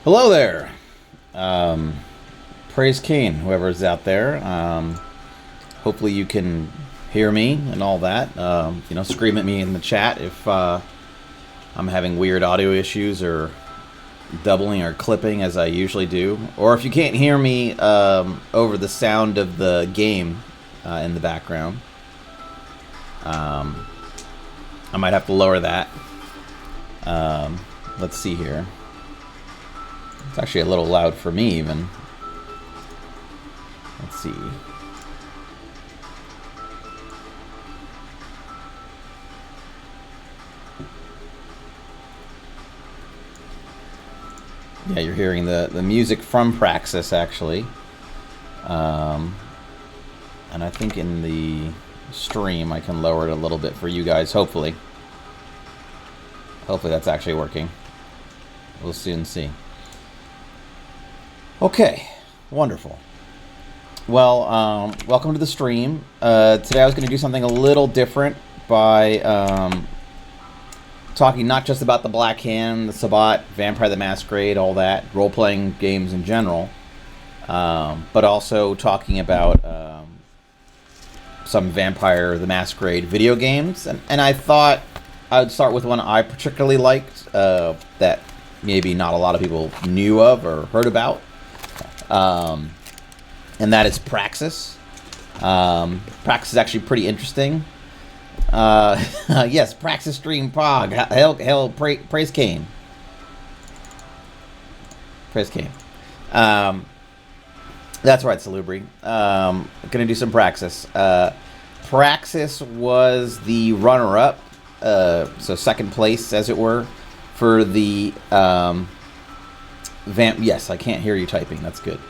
Hello there. Praise Kane, whoever's out there. Hopefully you can hear me and all that. Scream at me in the chat if I'm having weird audio issues or doubling or clipping as I usually do. Or if you can't hear me over the sound of the game in the background. I might have to lower that. Let's see here. It's actually a little loud for me even. Let's see. Yeah, you're hearing the music from Praxis actually. And I think in the stream I can lower it a little bit for you guys, hopefully. Hopefully that's actually working. We'll soon see. Okay, wonderful. Well, welcome to the stream. Today I was going to do something a little different by talking not just about the Black Hand, the Sabbat, Vampire the Masquerade, all that, role-playing games in general, but also talking about some Vampire the Masquerade video games. And I thought I would start with one I particularly liked that maybe not a lot of people knew of or heard about. And that is Praxis. Praxis is actually pretty interesting. Yes, Praxis stream Prague. Hell, praise Kane. Praise Kane. That's right, Salubri. Gonna do some Praxis. Praxis was the runner-up, so second place, as it were, for the Yes, I can't hear you typing. That's good.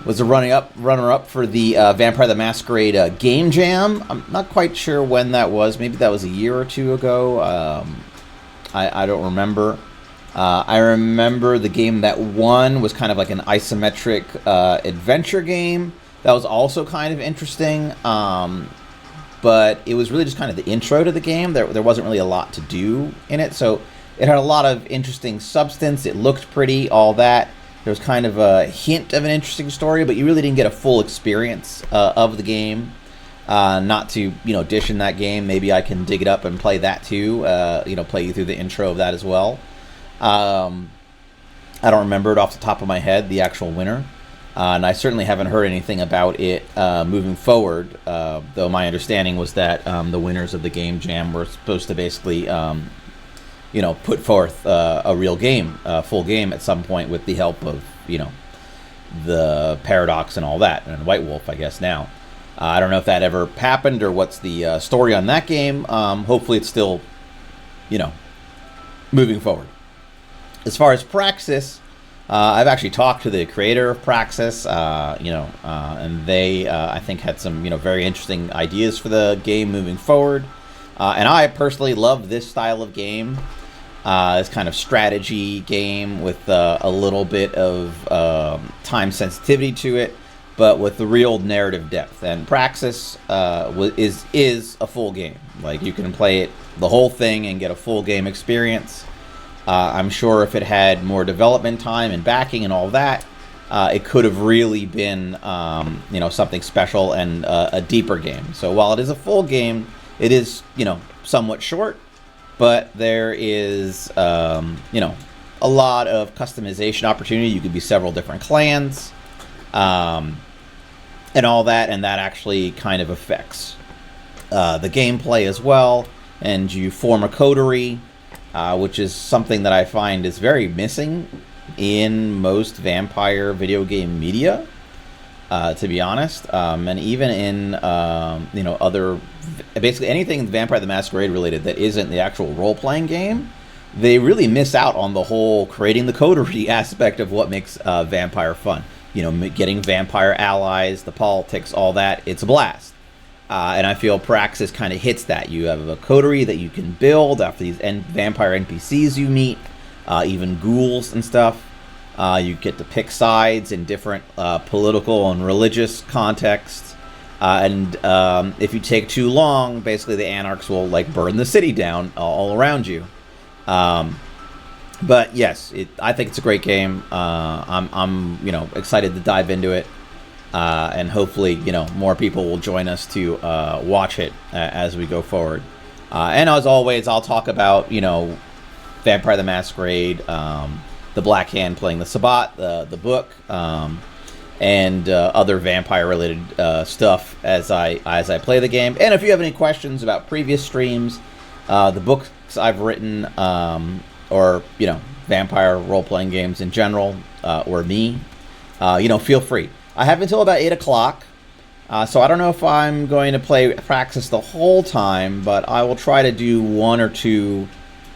Was a runner-up for the Vampire the Masquerade Game Jam. I'm not quite sure when that was. Maybe that was a year or two ago. I don't remember. I remember the game that won was kind of like an isometric adventure game. That was also kind of interesting. But it was really just kind of the intro to the game. There wasn't really a lot to do in it. So it had a lot of interesting substance. It looked pretty, all that. There was kind of a hint of an interesting story, but you really didn't get a full experience of the game. Not to, dish in that game. Maybe I can dig it up and play that too. Play you through the intro of that as well. I don't remember it off the top of my head, the actual winner. And I certainly haven't heard anything about it moving forward, though my understanding was that the winners of the Game Jam were supposed to basically put forth a real game, a full game at some point with the help of, the Paradox and all that, and White Wolf, I guess, now. I don't know if that ever happened or what's the story on that game. Hopefully it's still, moving forward. As far as Praxis, I've actually talked to the creator of Praxis, and they, I think, had some, very interesting ideas for the game moving forward. And I personally love this style of game. This kind of strategy game with a little bit of time sensitivity to it, but with the real narrative depth. And Praxis is a full game. Like, you can play it the whole thing and get a full game experience. I'm sure if it had more development time and backing and all that, it could have really been something special and a deeper game. So while it is a full game, it is somewhat short. but there is, you know, a lot of customization opportunity. You could be several different clans, and all that, and that actually kind of affects the gameplay as well. And you form a coterie, which is something that I find is very missing in most vampire video game media, to be honest, and even in you know, other, basically anything Vampire the Masquerade related that isn't the actual role-playing game. They really miss out on the whole creating the coterie aspect of what makes Vampire fun. You know, getting vampire allies, the politics, all that. It's a blast. And I feel Praxis kind of hits that. You have a coterie that you can build after these vampire NPCs you meet, even ghouls and stuff. You get to pick sides in different political and religious contexts. And if you take too long, basically the anarchs will like burn the city down all around you. But yes, I think it's a great game. I'm you know, excited to dive into it, and hopefully, you know, more people will join us to watch it as we go forward. And as always, I'll talk about, you know, Vampire the Masquerade, the Black Hand playing the Sabbat, the book, and other vampire related stuff as I play the game. And if you have any questions about previous streams, the books I've written, or, you know, vampire role-playing games in general, or me, you know, feel free. I have until about 8 o'clock, so I don't know if I'm going to play Praxis the whole time, but I will try to do 1 or 2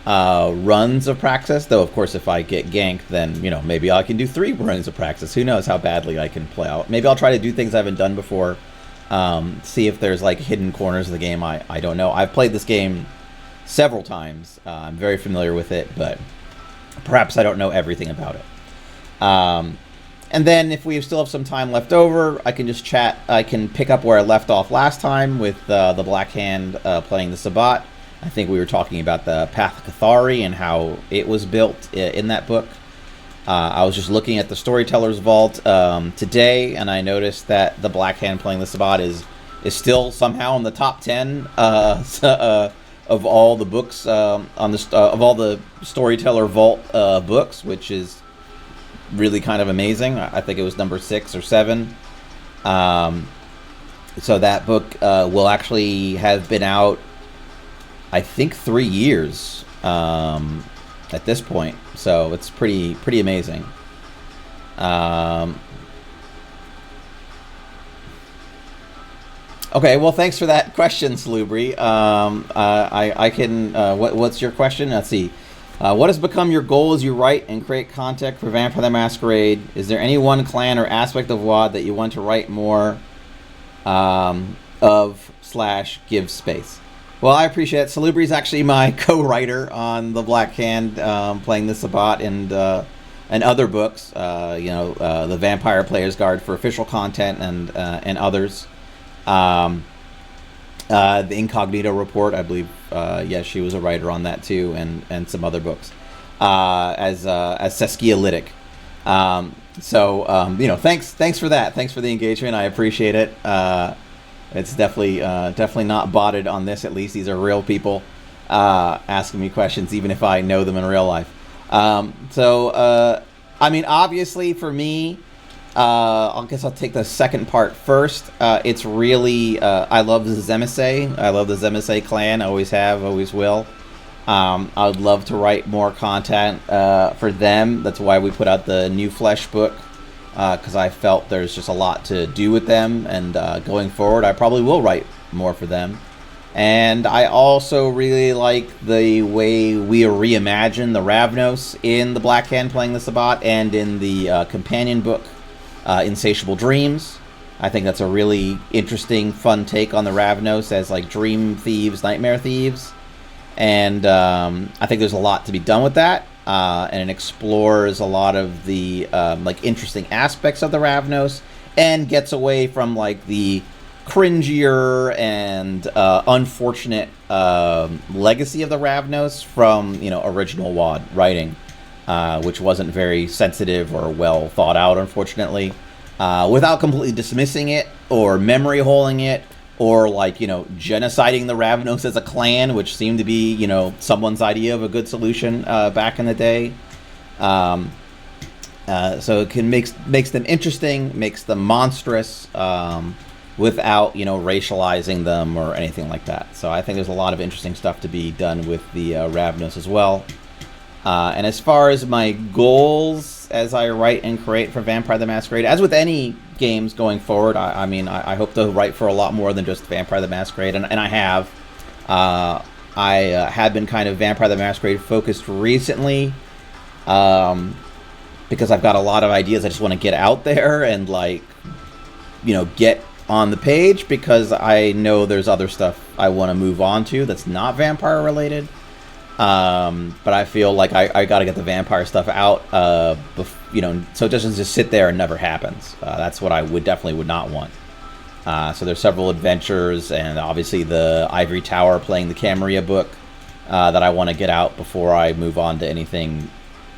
runs of Praxis, though, of course, if I get ganked, then, you know, maybe I can do 3 runs of Praxis. Who knows how badly I can play out. Maybe I'll try to do things I haven't done before, see if there's, like, hidden corners of the game. I don't know. I've played this game several times. I'm very familiar with it, but perhaps I don't know everything about it. And then if we still have some time left over, I can just chat. I can pick up where I left off last time with the Black Hand playing the Sabbat. I think we were talking about the Path of Cathari and how it was built in that book. I was just looking at the Storyteller's Vault today, and I noticed that the Black Hand playing the Sabbat is still somehow in the top 10 of all the books of all the Storyteller Vault books, which is really kind of amazing. I think it was number 6 or 7. So that book will actually have been out, I think, 3 years at this point. So it's pretty amazing. Okay, well, thanks for that question, Salubri. I can. What's your question? Let's see. What has become your goal as you write and create content for Vampire the Masquerade? Is there any one clan or aspect of WoD that you want to write more of/give space? Well, I appreciate it. Salubri is actually my co-writer on the Black Hand, playing the Sabbat and other books. You know, the Vampire Player's Guide for official content and others. The Incognito Report, I believe, yes, she was a writer on that too, and some other books, as Saskia Lytic. You know, thanks for that. Thanks for the engagement. I appreciate it. It's definitely not botted on this. At least these are real people asking me questions, even if I know them in real life. I mean, obviously for me, I guess I'll take the second part first. It's really, I love the Zemisei. I love the Zemisei clan. Always have, always will. I would love to write more content for them. That's why we put out the New Flesh book, because I felt there's just a lot to do with them. And going forward, I probably will write more for them. And I also really like the way we reimagine the Ravnos in the Black Hand playing the Sabbat and in the companion book, Insatiable Dreams. I think that's a really interesting, fun take on the Ravnos as like dream thieves, nightmare thieves. And I think there's a lot to be done with that. And it explores a lot of the like interesting aspects of the Ravnos and gets away from like the cringier and unfortunate legacy of the Ravnos from, you know, original WoD writing, which wasn't very sensitive or well thought out, unfortunately. Without completely dismissing it or memory holing it or like, genociding the Ravenos as a clan, which seemed to be, someone's idea of a good solution back in the day. So it can makes them interesting, makes them monstrous, without racializing them or anything like that. So I think there's a lot of interesting stuff to be done with the Ravenos as well. And as far as my goals as I write and create for Vampire the Masquerade, as with any games going forward, I hope to write for a lot more than just Vampire the Masquerade, and I have. I have been kind of Vampire the Masquerade focused recently, because I've got a lot of ideas I just want to get out there and get on the page, because I know there's other stuff I want to move on to that's not vampire related. But I feel like I got to get the vampire stuff out, so it doesn't just sit there and never happens. That's what I definitely would not want. So there's several adventures, and obviously the Ivory Tower playing the Camarilla book that I want to get out before I move on to anything,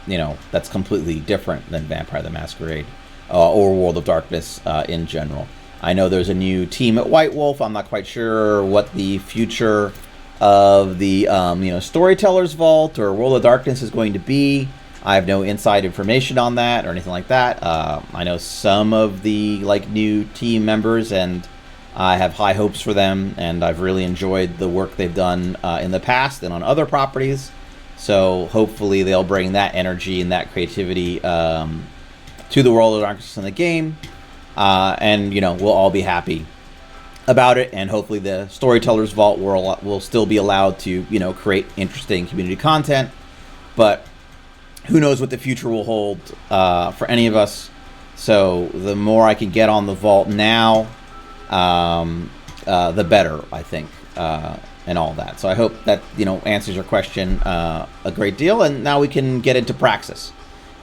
that's completely different than Vampire the Masquerade or World of Darkness in general. I know there's a new team at White Wolf. I'm not quite sure what the future of the Storyteller's Vault or World of Darkness is going to be. I have no inside information on that or anything like that. I know some of the new team members, and I have high hopes for them, and I've really enjoyed the work they've done in the past and on other properties. So hopefully they'll bring that energy and that creativity to the World of Darkness in the game, and we'll all be happy about it, and hopefully the Storyteller's Vault will still be allowed to create interesting community content. But who knows what the future will hold for any of us. So the more I can get on the Vault now, the better, I think, and all that. So I hope that answers your question a great deal. And now we can get into Praxis.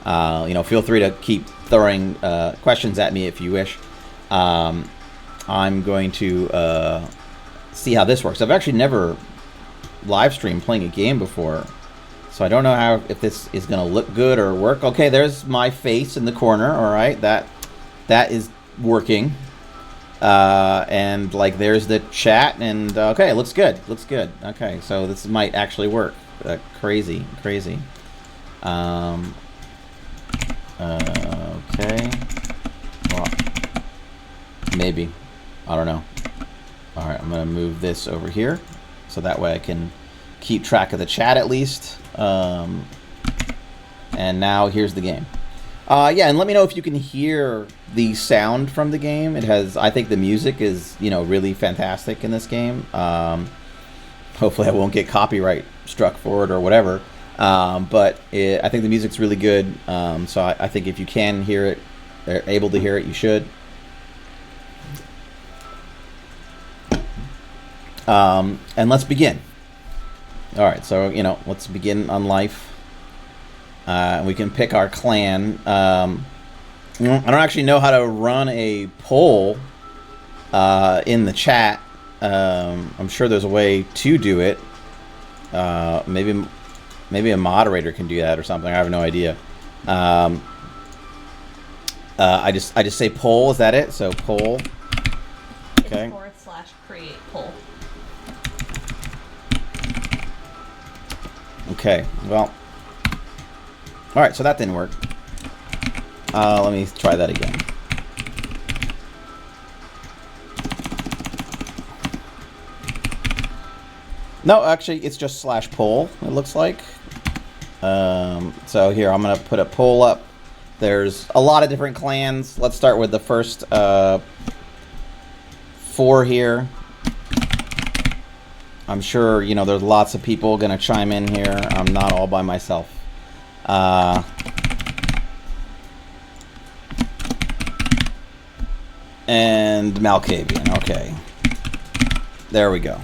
Feel free to keep throwing questions at me if you wish. I'm going to see how this works. I've actually never live streamed playing a game before, so I don't know if this is going to look good or work. Okay, there's my face in the corner. All right, that is working. And there's the chat, and okay, it looks good. Looks good. Okay, so this might actually work. Crazy. Okay. Well, maybe. I don't know. All right, I'm going to move this over here so that way I can keep track of the chat at least. And now here's the game. Yeah, and let me know if you can hear the sound from the game. I think the music is, really fantastic in this game. Hopefully I won't get copyright struck for it or whatever. But I think the music's really good. So I think if you can hear it, or able to hear it, you should. And let's begin. All right, so let's begin on life. We can pick our clan. I don't actually know how to run a poll in the chat. I'm sure there's a way to do it. Maybe a moderator can do that or something. I have no idea. I just say poll. Is that it? So poll. Okay. /create poll. Okay, well, all right, so that didn't work. Let me try that again. No, actually, it's just /poll, it looks like. So here, I'm going to put a poll up. There's a lot of different clans. Let's start with the first 4 here. I'm sure, there's lots of people going to chime in here. I'm not all by myself. And Malkavian. Okay. There we go.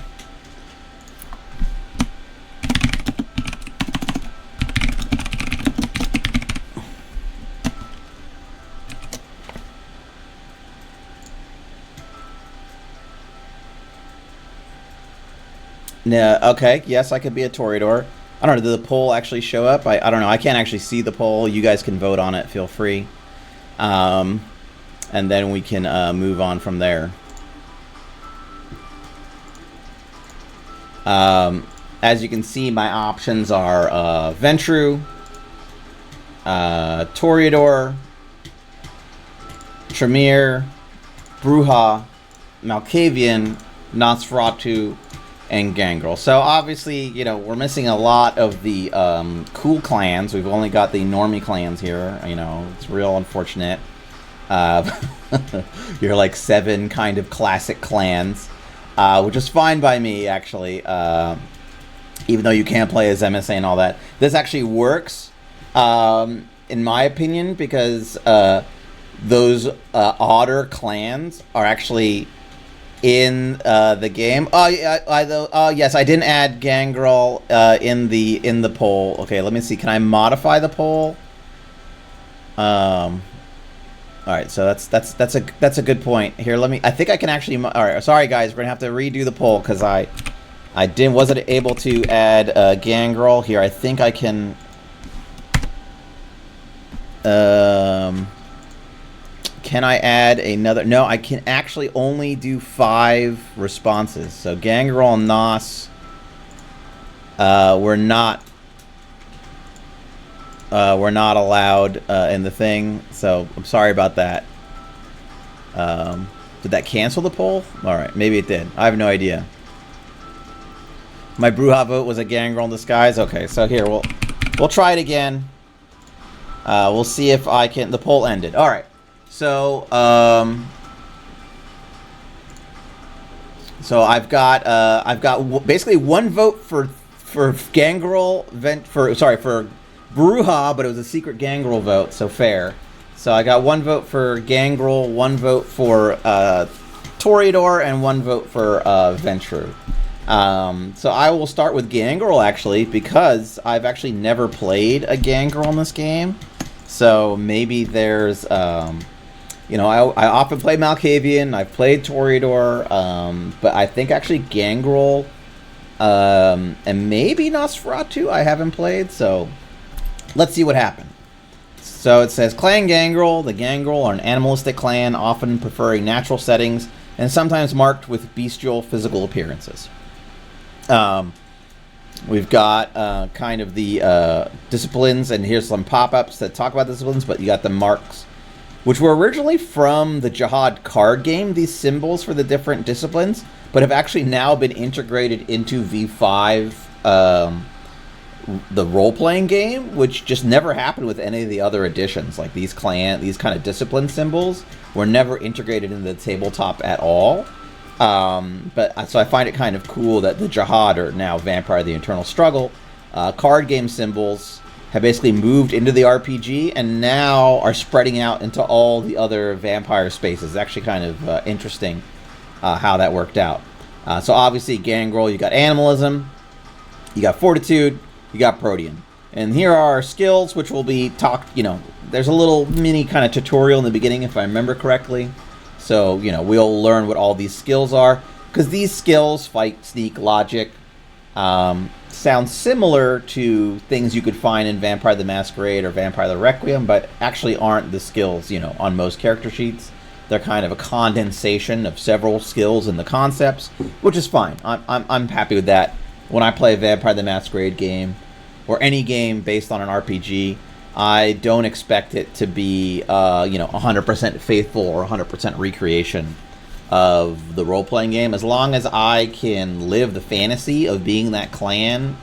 No, okay, yes, I could be a Toreador. I don't know, did the poll actually show up? I don't know, I can't actually see the poll. You guys can vote on it, feel free. And then we can move on from there. As you can see, my options are Ventru, Toreador, Tremere, Bruja, Malkavian, Nosferatu, and Gangrel. So obviously, you know, we're missing a lot of the cool clans. We've only got the normie clans here. You know, it's real unfortunate. You're like 7 kind of classic clans, which is fine by me, actually. Even though you can't play as MSA and all that. This actually works, in my opinion, because those odder clans are actually in the game. Oh, yeah, yes, I didn't add Gangrel in the poll. Okay, let me see. Can I modify the poll? All right, so that's a good point. Here, let me. I think I can actually. All right, sorry guys, we're gonna have to redo the poll because I wasn't able to add Gangrel here. I think I can. Can I add another? No, I can actually only do 5 responses. So Gangrel and Nos were not allowed in the thing. So I'm sorry about that. Did that cancel the poll? All right, maybe it did. I have no idea. My Bruja vote was a Gangrel in disguise. Okay, so here we'll try it again. We'll see if I can. The poll ended. All right. So I've got basically 1 vote for Gangrel for Bruja, but it was a secret Gangrel vote, so fair. So I got 1 vote for Gangrel, 1 vote for Toreador, and 1 vote for Ventru. So I will start with Gangrel actually, because I've actually never played a Gangrel in this game. So maybe there's you know, I often play Malkavian, I've played Toreador, but I think actually Gangrel and maybe Nosferatu I haven't played, so let's see what happens. So it says, Clan Gangrel. The Gangrel are an animalistic clan, often preferring natural settings, and sometimes marked with bestial physical appearances. We've got kind of the disciplines, and here's some pop-ups that talk about disciplines, but you got the marks, which were originally from the Jihad card game, these symbols for the different disciplines, but have actually now been integrated into V5, the role-playing game, which just never happened with any of the other editions. Like these kind of discipline symbols were never integrated into the tabletop at all. So I find it kind of cool that the Jihad, or now Vampire the Eternal Struggle, card game symbols have basically moved into the RPG and now are spreading out into all the other Vampire spaces. It's actually kind of interesting how that worked out. So obviously Gangrel, you got Animalism, you got Fortitude, you got Protean. And here are our skills, which will be talked, you know, there's a little mini kind of tutorial in the beginning, if I remember correctly. So, you know, we'll learn what all these skills are, because these skills, fight, sneak, logic, sound similar to things you could find in Vampire the Masquerade or Vampire the Requiem, but actually aren't the skills, you know, on most character sheets. They're kind of a condensation of several skills in the concepts, which is fine. I'm happy with that. When I play a Vampire the Masquerade game, or any game based on an RPG, I don't expect it to be, you know, 100% faithful or 100% recreation of the role-playing game. As long as I can live the fantasy of being that clan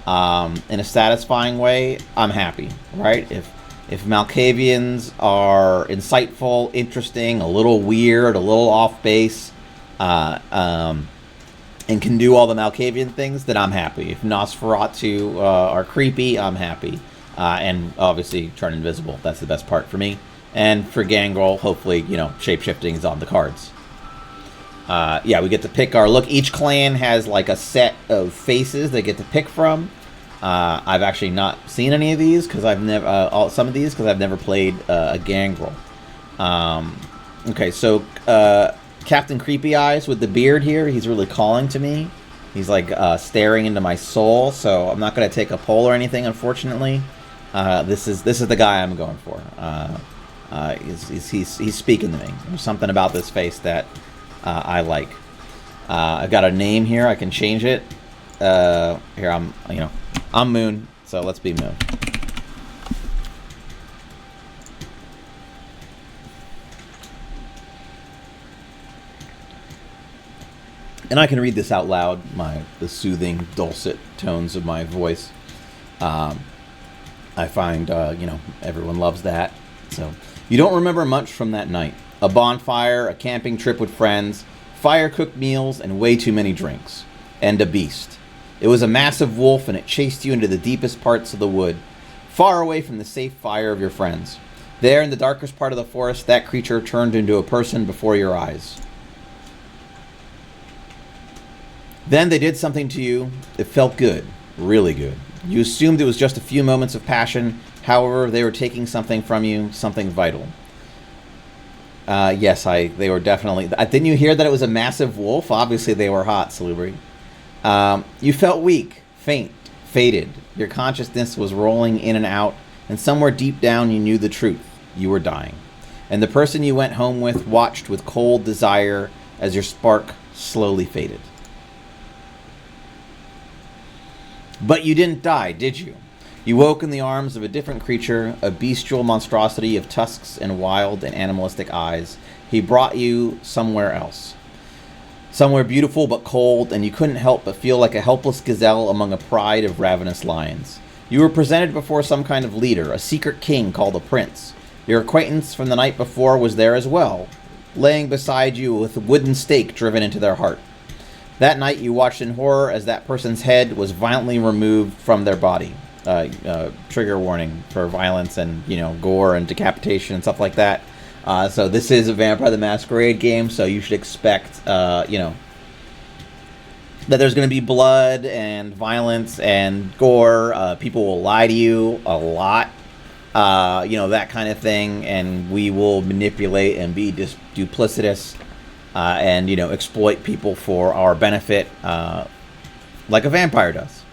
in a satisfying way, I'm happy, right? If Malkavians are insightful, interesting, a little weird, a little off base, and can do all the Malkavian things, then I'm happy. If Nosferatu are creepy, I'm happy. And obviously turn invisible. That's the best part for me. And for Gangrel, hopefully, you know, shape-shifting is on the cards. Yeah, we get to pick our look. Each clan has like a set of faces they get to pick from. I've actually not seen any of these because I've never some of these because I've never played a Gangrel. Okay, so Captain Creepy Eyes with the beard here, he's really calling to me. He's like staring into my soul. So I'm not going to take a poll or anything, unfortunately. This is the guy I'm going for. He's speaking to me. There's something about this face that I like. I've got a name here. I can change it. Here, I'm Moon, so let's be Moon. And I can read this out loud, the soothing, dulcet tones of my voice. I find, everyone loves that. So, you don't remember much from that night. A bonfire, a camping trip with friends, fire-cooked meals, and way too many drinks. And a beast. It was a massive wolf, and it chased you into the deepest parts of the wood, far away from the safe fire of your friends. There, in the darkest part of the forest, that creature turned into a person before your eyes. Then they did something to you. It felt good. Really good. You assumed it was just a few moments of passion. However, they were taking something from you, something vital. Yes, they were definitely... Didn't you hear that it was a massive wolf? Obviously, they were hot, Salubri. You felt weak, faint, faded. Your consciousness was rolling in and out, and somewhere deep down you knew the truth. You were dying. And the person you went home with watched with cold desire as your spark slowly faded. But you didn't die, did you? You woke in the arms of a different creature, a bestial monstrosity of tusks and wild and animalistic eyes. He brought you somewhere else. Somewhere beautiful but cold, and you couldn't help but feel like a helpless gazelle among a pride of ravenous lions. You were presented before some kind of leader, a secret king called a prince. Your acquaintance from the night before was there as well, laying beside you with a wooden stake driven into their heart. That night you watched in horror as that person's head was violently removed from their body. Trigger warning for violence and, gore and decapitation and stuff like that. So this is a Vampire the Masquerade game, so you should expect, that there's going to be blood and violence and gore. People will lie to you a lot, that kind of thing, and we will manipulate and be duplicitous. And exploit people for our benefit, like a vampire does.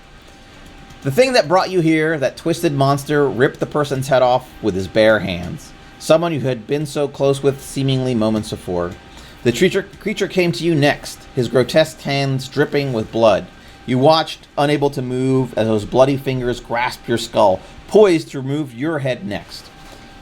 The thing that brought you here, that twisted monster, ripped the person's head off with his bare hands. Someone you had been so close with seemingly moments before. The creature came to you next, his grotesque hands dripping with blood. You watched, unable to move, as those bloody fingers grasped your skull, poised to remove your head next.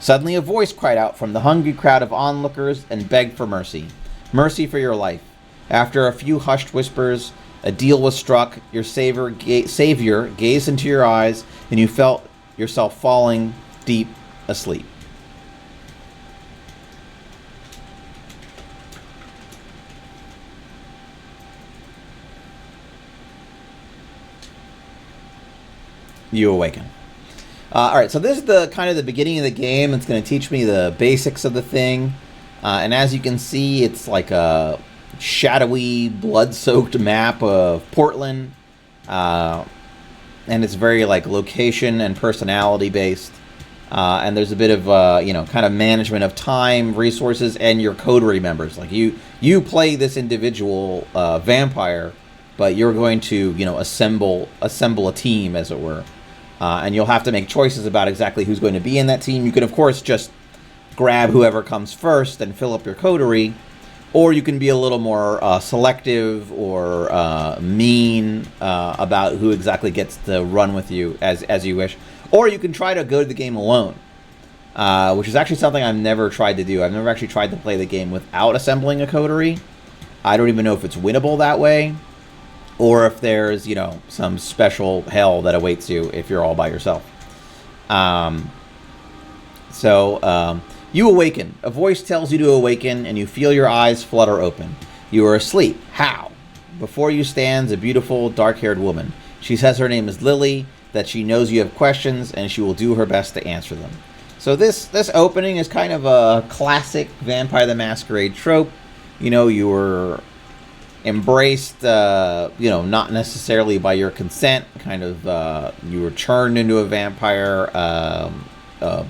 Suddenly a voice cried out from the hungry crowd of onlookers and begged for mercy. Mercy for your life. After a few hushed whispers, a deal was struck. Your savior gazed into your eyes, and you felt yourself falling deep asleep. You awaken. All right, so this is the kind of the beginning of the game. It's going to teach me the basics of the thing. And as you can see, it's like a shadowy, blood-soaked map of Portland. And it's very like location and personality based. And there's a bit of, kind of management of time, resources, and your coterie members. Like you play this individual vampire, but you're going to, assemble a team, as it were. And you'll have to make choices about exactly who's going to be in that team. You can, of course, just grab whoever comes first and fill up your coterie, or you can be a little more selective or mean about who exactly gets to run with you as you wish. Or you can try to go to the game alone, which is actually something I've never tried to do. I've never actually tried to play the game without assembling a coterie. I don't even know if it's winnable that way, or if there's, some special hell that awaits you if you're all by yourself. You awaken. A voice tells you to awaken, and you feel your eyes flutter open. You are asleep. How? Before you stands a beautiful, dark-haired woman. She says her name is Lily, that she knows you have questions, and she will do her best to answer them. So this opening is kind of a classic Vampire the Masquerade trope. You were embraced, not necessarily by your consent. Kind of, you were turned into a vampire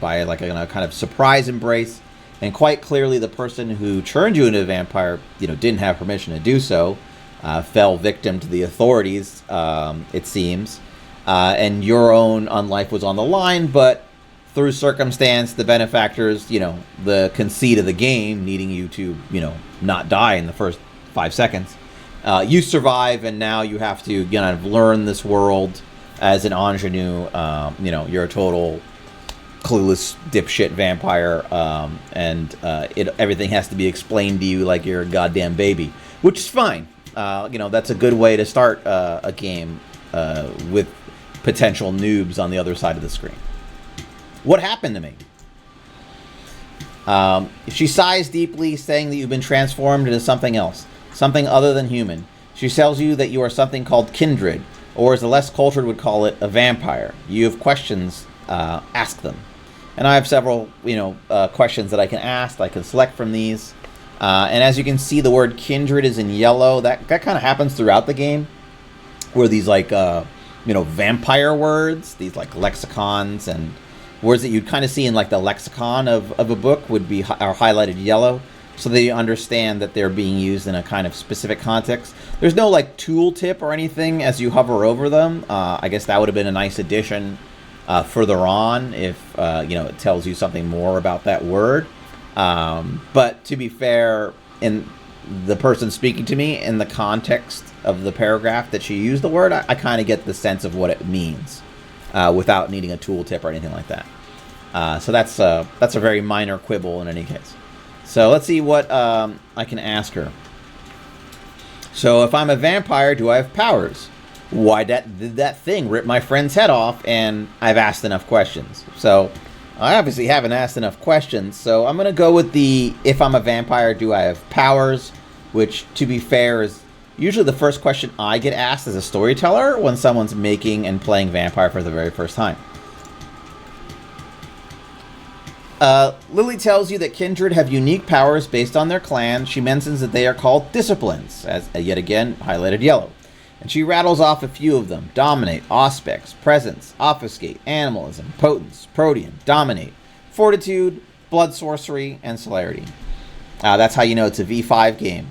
by like a kind of surprise embrace, and quite clearly the person who turned you into a vampire, didn't have permission to do so. Fell victim to the authorities, it seems, and your own life was on the line, but through circumstance, the benefactors, the conceit of the game, needing you to, not die in the first 5 seconds, You survive, and now you have to kind of learn this world as an ingenue. You're a total clueless dipshit vampire, and everything has to be explained to you like you're a goddamn baby, which is fine. That's a good way to start a game with potential noobs on the other side of the screen. What happened to me? She sighs deeply, saying that you've been transformed into something else, something other than human. She tells you that you are something called kindred, or as the less cultured would call it, a vampire. You have questions, ask them. And I have several, questions that I can ask. I can select from these. And as you can see, the word kindred is in yellow. That kind of happens throughout the game, where these vampire words, these like lexicons and words that you'd kind of see in like the lexicon of a book are highlighted yellow, so that you understand that they're being used in a kind of specific context. There's no like tooltip or anything as you hover over them. I guess that would have been a nice addition further on if it tells you something more about that word. But to be fair, in the person speaking to me, in the context of the paragraph that she used the word, I kind of get the sense of what it means without needing a tooltip or anything like that. So that's a very minor quibble in any case. So let's see what I can ask her. So if I'm a vampire, do I have powers? Why did that thing rip my friend's head off? And I've asked enough questions. So I obviously haven't asked enough questions. So I'm going to go with the if I'm a vampire, do I have powers? Which, to be fair, is usually the first question I get asked as a storyteller when someone's making and playing vampire for the very first time. Lily tells you that kindred have unique powers based on their clan. She mentions that they are called disciplines, as yet again highlighted yellow. And she rattles off a few of them: dominate, auspex, presence, obfuscate, animalism, potence, protean, dominate, fortitude, blood sorcery, and celerity. That's how you know it's a V5 game,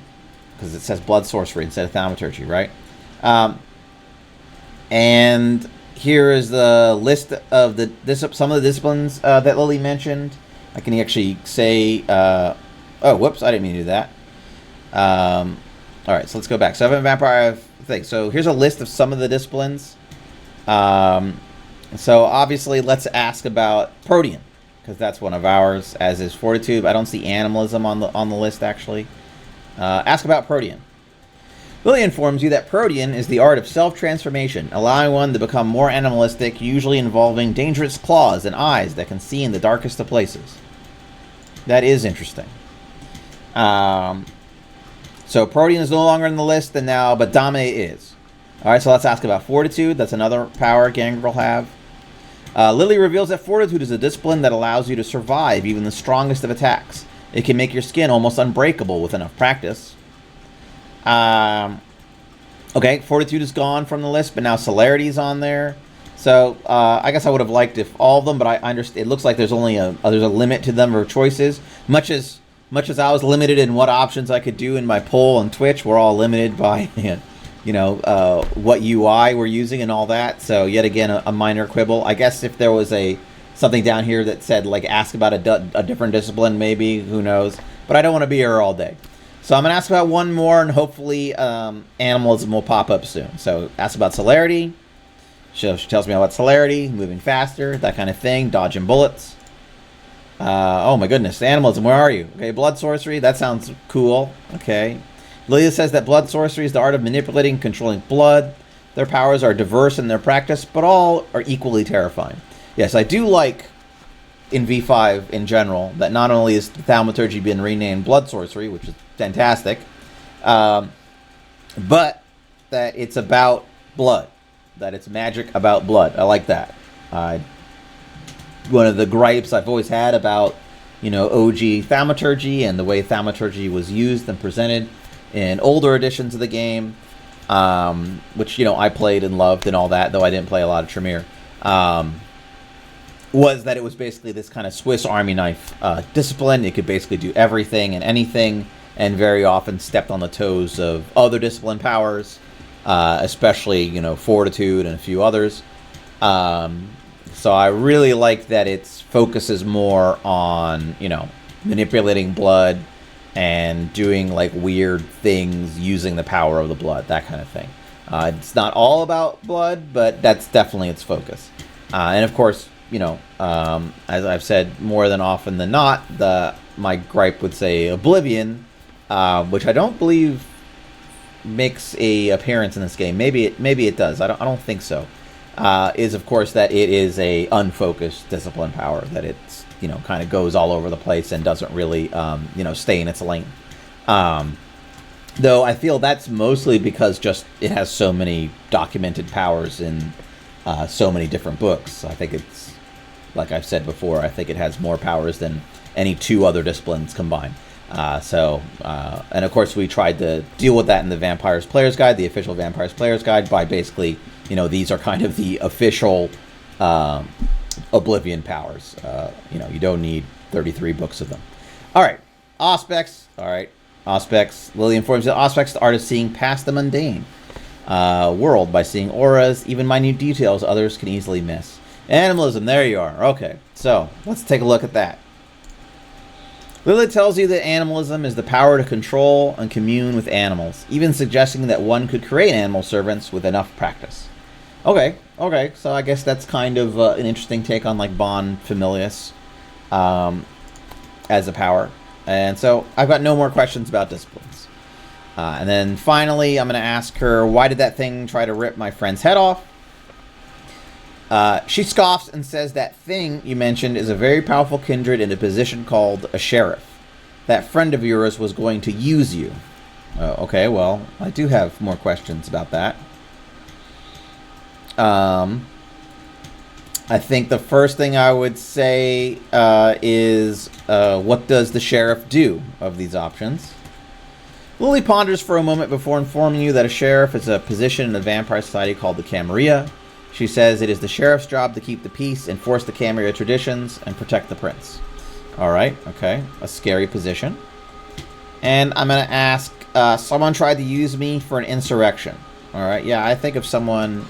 because it says blood sorcery instead of thaumaturgy, right? And here is the list of some of the disciplines that Lily mentioned. I can actually say, oh, whoops, I didn't mean to do that. All right, so let's go back. So I have a vampire thing. So here's a list of some of the disciplines. So obviously, let's ask about protean, because that's one of ours, as is fortitude. I don't see animalism on the list, actually. Ask about protean. Lily informs you that protean is the art of self-transformation, allowing one to become more animalistic, usually involving dangerous claws and eyes that can see in the darkest of places. That is interesting. So protean is no longer in the list, but dominate is. All right, so let's ask about fortitude. That's another power Gangrel will have. Lily reveals that fortitude is a discipline that allows you to survive even the strongest of attacks. It can make your skin almost unbreakable with enough practice. Okay, fortitude is gone from the list, but now celerity is on there. So I guess I would have liked if all of them, but I understand it looks like there's only there's a limit to the number of choices. Much as I was limited in what options I could do in my poll on Twitch, we're all limited by what UI we're using and all that. So yet again, a minor quibble. I guess if there was something down here that said like ask about a different discipline, maybe, who knows. But I don't want to be here all day. So I'm going to ask about one more, and hopefully animalism will pop up soon. So ask about celerity. She tells me about celerity, moving faster, that kind of thing, dodging bullets. Oh my goodness, animalism, where are you? Okay, blood sorcery, that sounds cool. Okay. Lilia says that blood sorcery is the art of manipulating and controlling blood. Their powers are diverse in their practice, but all are equally terrifying. Yes, I do like in V5 in general that not only is thaumaturgy been renamed blood sorcery, which is fantastic, but that it's about blood, that it's magic about blood. I like that. One of the gripes I've always had about OG thaumaturgy and the way thaumaturgy was used and presented in older editions of the game, which I played and loved and all that, though I didn't play a lot of Tremere, was that it was basically this kind of Swiss Army knife discipline. It could basically do everything and anything, and very often stepped on the toes of other discipline powers, especially fortitude and a few others. So I really like that it focuses more on manipulating blood and doing like weird things using the power of the blood, that kind of thing. It's not all about blood, but that's definitely its focus. And of course, you know, as I've said more than often than not, my gripe would say Oblivion, which I don't believe makes a appearance in this game. Maybe it does. I don't think so. Is of course that it is a unfocused discipline power, that it's, you know, kind of goes all over the place and doesn't really you know, stay in its lane. Though I feel that's mostly because just it has so many documented powers in so many different books. I think it's, like I've said before, I think it has more powers than any two other disciplines combined. And of course we tried to deal with that in the Vampires Player's Guide, the official Vampires Player's Guide, by basically, you know, these are kind of the official Oblivion powers. You know, you don't need 33 books of them. All right, Auspex. All right, Auspex. Lily informs you that Auspex is the art of seeing past the mundane world by seeing auras, even minute details others can easily miss. Animalism, there you are. Okay, so let's take a look at that. Lily tells you that animalism is the power to control and commune with animals, even suggesting that one could create animal servants with enough practice. Okay, so I guess that's kind of an interesting take on like Bon Familius as a power. And so I've got no more questions about disciplines. And then finally, I'm going to ask her, why did that thing try to rip my friend's head off? She scoffs and says that thing you mentioned is a very powerful kindred in a position called a sheriff. That friend of yours was going to use you. Okay, well, I do have more questions about that. I think the first thing I would say is, what does the sheriff do of these options? Lily ponders for a moment before informing you that a sheriff is a position in a vampire society called the Camarilla. She says it is the sheriff's job to keep the peace, enforce the Camarilla traditions, and protect the prince. All right, okay, a scary position. And I'm going to ask, someone tried to use me for an insurrection. All right, yeah, I think if someone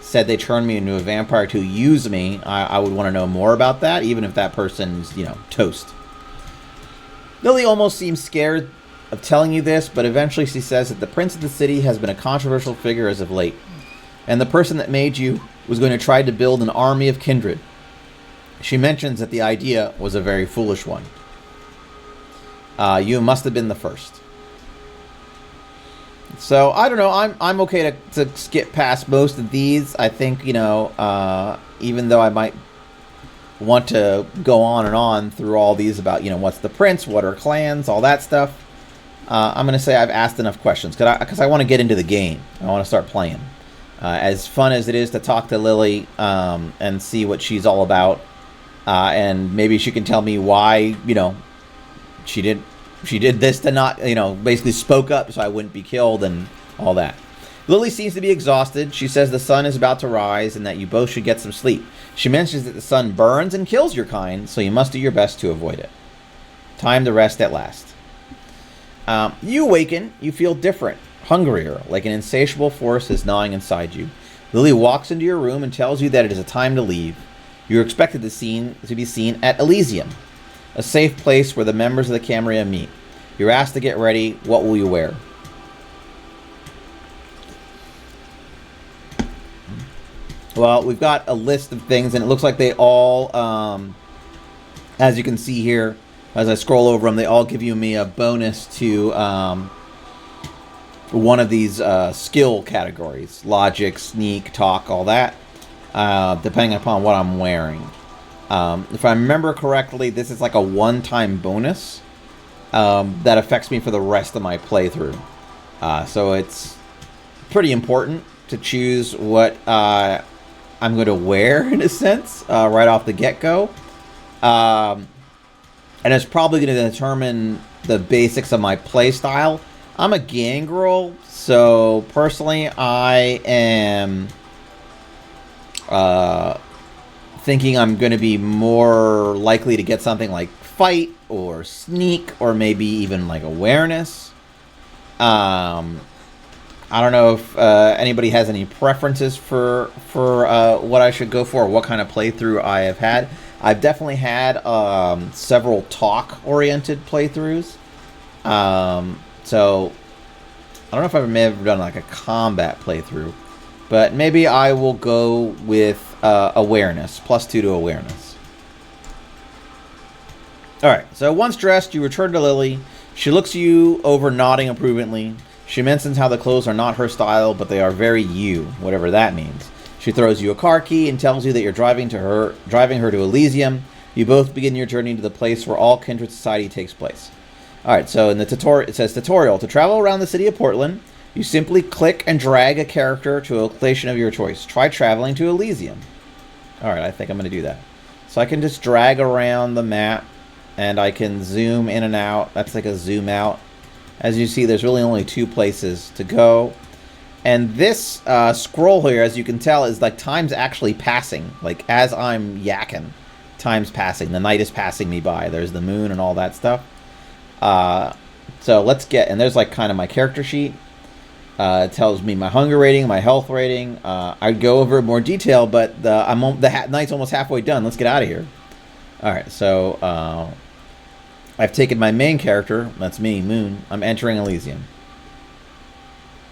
said they turned me into a vampire to use me, I would want to know more about that, even if that person's, you know, toast. Lily almost seems scared of telling you this, but eventually she says that the prince of the city has been a controversial figure as of late, and the person that made you was going to try to build an army of kindred. She mentions that the idea was a very foolish one. You must have been the first. So, I don't know, I'm okay to skip past most of these. I think, you know, even though I might want to go on and on through all these about, you know, what's the prince, what are clans, all that stuff, I'm going to say I've asked enough questions, because I want to get into the game. I want to start playing. As fun as it is to talk to Lily and see what she's all about, and maybe she can tell me why, you know, she did this to not, you know, basically spoke up so I wouldn't be killed and all that. Lily seems to be exhausted. She says the sun is about to rise and that you both should get some sleep. She mentions that the sun burns and kills your kind, so you must do your best to avoid it. Time to rest at last. You awaken. You feel different, hungrier, like an insatiable force is gnawing inside you. Lily walks into your room and tells you that it is a time to leave. You're expected to be seen at Elysium, a safe place where the members of the Camarilla meet. You're asked to get ready. What will you wear? Well, we've got a list of things, and it looks like they all, as you can see here, as I scroll over them, they all give me a bonus to one of these skill categories. Logic, sneak, talk, all that, depending upon what I'm wearing. If I remember correctly, this is like a one-time bonus that affects me for the rest of my playthrough. So it's pretty important to choose what I'm going to wear, in a sense, right off the get-go. And it's probably going to determine the basics of my play style. I'm a gangrel, so personally I am thinking I'm going to be more likely to get something like fight or sneak or maybe even like awareness. I don't know if anybody has any preferences for what I should go for or what kind of playthrough I have had. I've definitely had several talk-oriented playthroughs. So I don't know if I may have done like a combat playthrough, but maybe I will go with awareness, +2 to awareness. Alright, so once dressed, you return to Lily. She looks you over, nodding approvingly. She mentions how the clothes are not her style, but they are very you, whatever that means. She throws you a car key and tells you that you're driving her to Elysium. You both begin your journey to the place where all kindred society takes place. Alright, so in the tutorial, it says tutorial. To travel around the city of Portland, you simply click and drag a character to a location of your choice. Try traveling to Elysium. Alright, I think I'm going to do that. So I can just drag around the map, and I can zoom in and out. That's like a zoom out. As you see, there's really only 2 places to go. And this scroll here, as you can tell, is like time's actually passing. Like as I'm yakking, time's passing. The night is passing me by. There's the moon and all that stuff. So let's get, and there's like kind of my character sheet. It tells me my hunger rating, my health rating. I'd go over more detail, but the night's almost halfway done. Let's get out of here. All right, so I've taken my main character. That's me, Moon. I'm entering Elysium.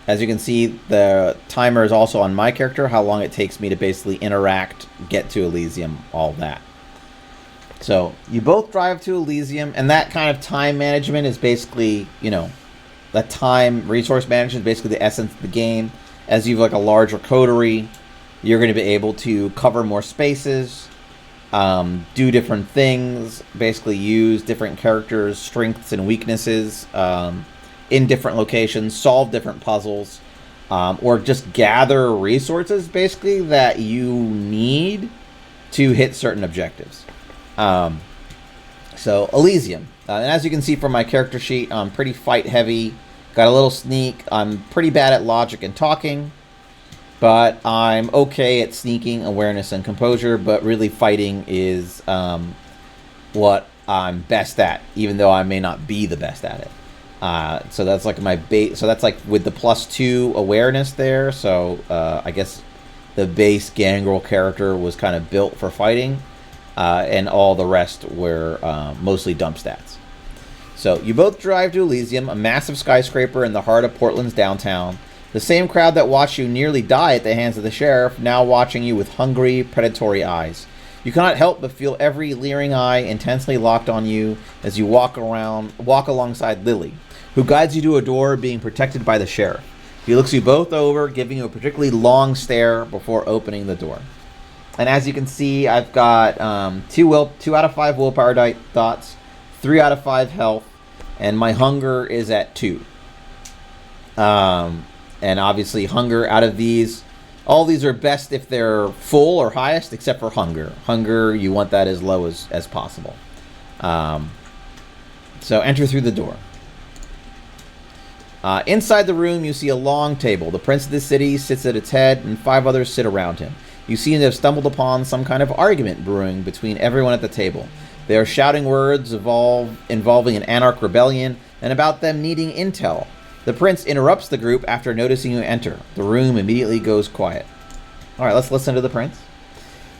As you can see, the timer is also on my character, how long it takes me to basically interact, get to Elysium, all that. So you both drive to Elysium, and that kind of time management is basically, you know, that time resource management is basically the essence of the game. As you have like a larger coterie, you're going to be able to cover more spaces, do different things, basically use different characters' strengths and weaknesses in different locations, solve different puzzles, or just gather resources basically that you need to hit certain objectives. So Elysium, and as you can see from my character sheet, I'm pretty fight heavy, got a little sneak. I'm pretty bad at logic and talking, but I'm okay at sneaking, awareness, and composure. But really, fighting is what I'm best at, even though I may not be the best at it. So that's like my base. So that's like with the +2 awareness there. So I guess the base Gangrel character was kind of built for fighting, and all the rest were mostly dump stats. So you both drive to Elysium, a massive skyscraper in the heart of Portland's downtown. The same crowd that watched you nearly die at the hands of the sheriff, now watching you with hungry, predatory eyes. You cannot help but feel every leering eye intensely locked on you as you walk alongside Lily, who guides you to a door being protected by the sheriff. He looks you both over, giving you a particularly long stare before opening the door. And as you can see, I've got 2 out of 5 willpower dots, 3 out of 5 health, and my hunger is at 2. And obviously hunger out of these, all these are best if they're full or highest, except for hunger. Hunger, you want that as low as possible. So enter through the door. Inside the room, you see a long table. The prince of the city sits at its head, and 5 others sit around him. You seem to have stumbled upon some kind of argument brewing between everyone at the table. They are shouting words involving an anarch rebellion and about them needing intel. The prince interrupts the group after noticing you enter. The room immediately goes quiet. All right, let's listen to the prince.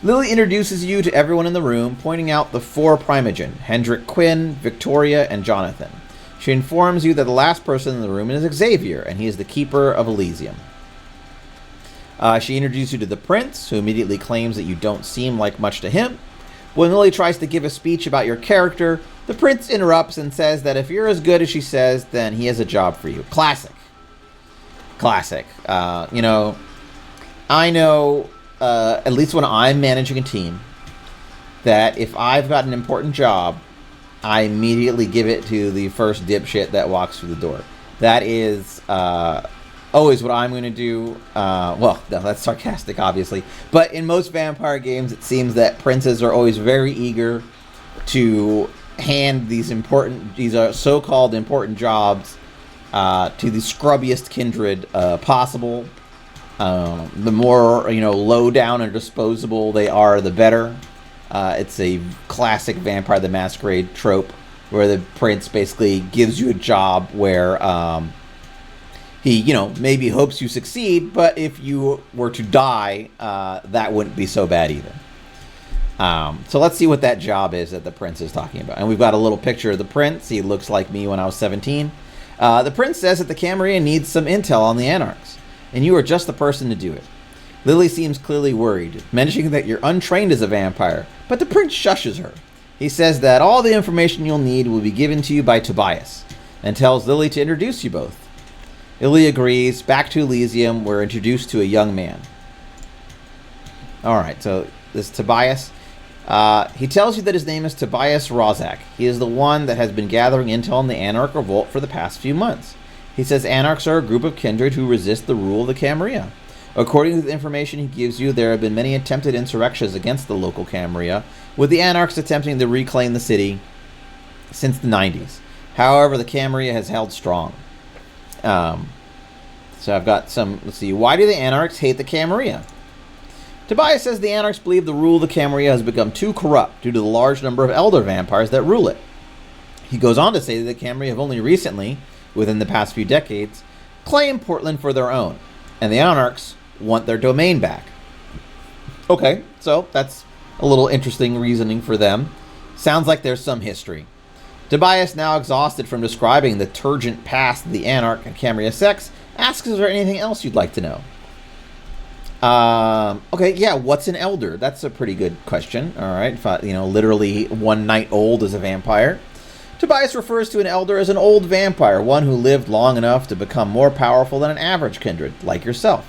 Lily introduces you to everyone in the room, pointing out the 4 Primogen, Hendrik Quinn, Victoria, and Jonathan. She informs you that the last person in the room is Xavier, and he is the keeper of Elysium. She introduces you to the prince, who immediately claims that you don't seem like much to him. When Lily tries to give a speech about your character, the prince interrupts and says that if you're as good as she says, then he has a job for you. Classic. Classic. You know, I know, at least when I'm managing a team, that if I've got an important job, I immediately give it to the first dipshit that walks through the door. That is always what I'm going to do. Well, no, that's sarcastic, obviously. But in most vampire games, it seems that princes are always very eager to hand these so-called important jobs to the scrubbiest kindred possible. The more, low down and disposable they are, the better. It's a classic Vampire the Masquerade trope where the prince basically gives you a job where he, maybe hopes you succeed, but if you were to die, that wouldn't be so bad either. So let's see what that job is that the prince is talking about. And we've got a little picture of the prince. He looks like me when I was 17. The prince says that the Camarilla needs some intel on the Anarchs, and you are just the person to do it. Lily seems clearly worried, mentioning that you're untrained as a vampire, but the prince shushes her. He says that all the information you'll need will be given to you by Tobias, and tells Lily to introduce you both. Lily agrees. Back to Elysium, we're introduced to a young man. Alright, so this is Tobias. He tells you that his name is Tobias Rozak. He is the one that has been gathering intel on the Anarch Revolt for the past few months. He says Anarchs are a group of kindred who resist the rule of the Camarilla. According to the information he gives you, there have been many attempted insurrections against the local Camarilla, with the Anarchs attempting to reclaim the city since the 90s. However, the Camarilla has held strong. So I've got some, let's see, why do the Anarchs hate the Camarilla? Tobias says the Anarchs believe the rule of the Camarilla has become too corrupt due to the large number of elder vampires that rule it. He goes on to say that the Camarilla have only recently, within the past few decades, claimed Portland for their own, and the Anarchs want their domain back. Okay, so that's a little interesting reasoning for them. Sounds like there's some history. Tobias, now exhausted from describing the turgent past of the Anarch and Camarilla sects, asks is there anything else you'd like to know? Okay, yeah, what's an elder? That's a pretty good question. All right, if I, literally 1 night old as a vampire. Tobias refers to an elder as an old vampire, one who lived long enough to become more powerful than an average kindred, like yourself.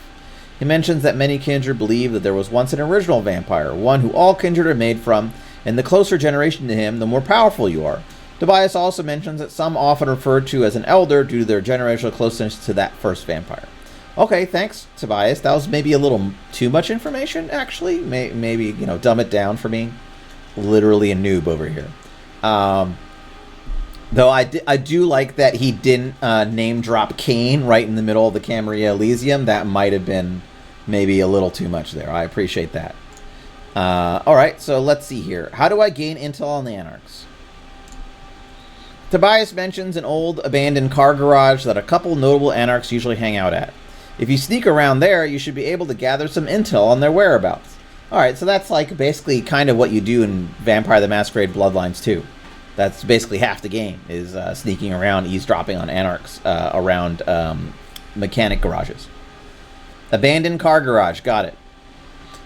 He mentions that many kindred believe that there was once an original vampire, one who all kindred are made from, and the closer generation to him, the more powerful you are. Tobias also mentions that some often referred to as an elder due to their generational closeness to that first vampire. Okay, thanks, Tobias. That was maybe a little too much information, actually. Maybe, dumb it down for me. Literally a noob over here. Though I do like that he didn't name drop Kane right in the middle of the Camarilla Elysium. That might have been maybe a little too much there. I appreciate that. All right, so let's see here. How do I gain intel on the Anarchs? Tobias mentions an old abandoned car garage that a couple notable Anarchs usually hang out at. If you sneak around there, you should be able to gather some intel on their whereabouts. Alright, so that's like basically kind of what you do in Vampire the Masquerade Bloodlines 2. That's basically half the game, is sneaking around, eavesdropping on Anarchs around mechanic garages. Abandoned car garage, got it.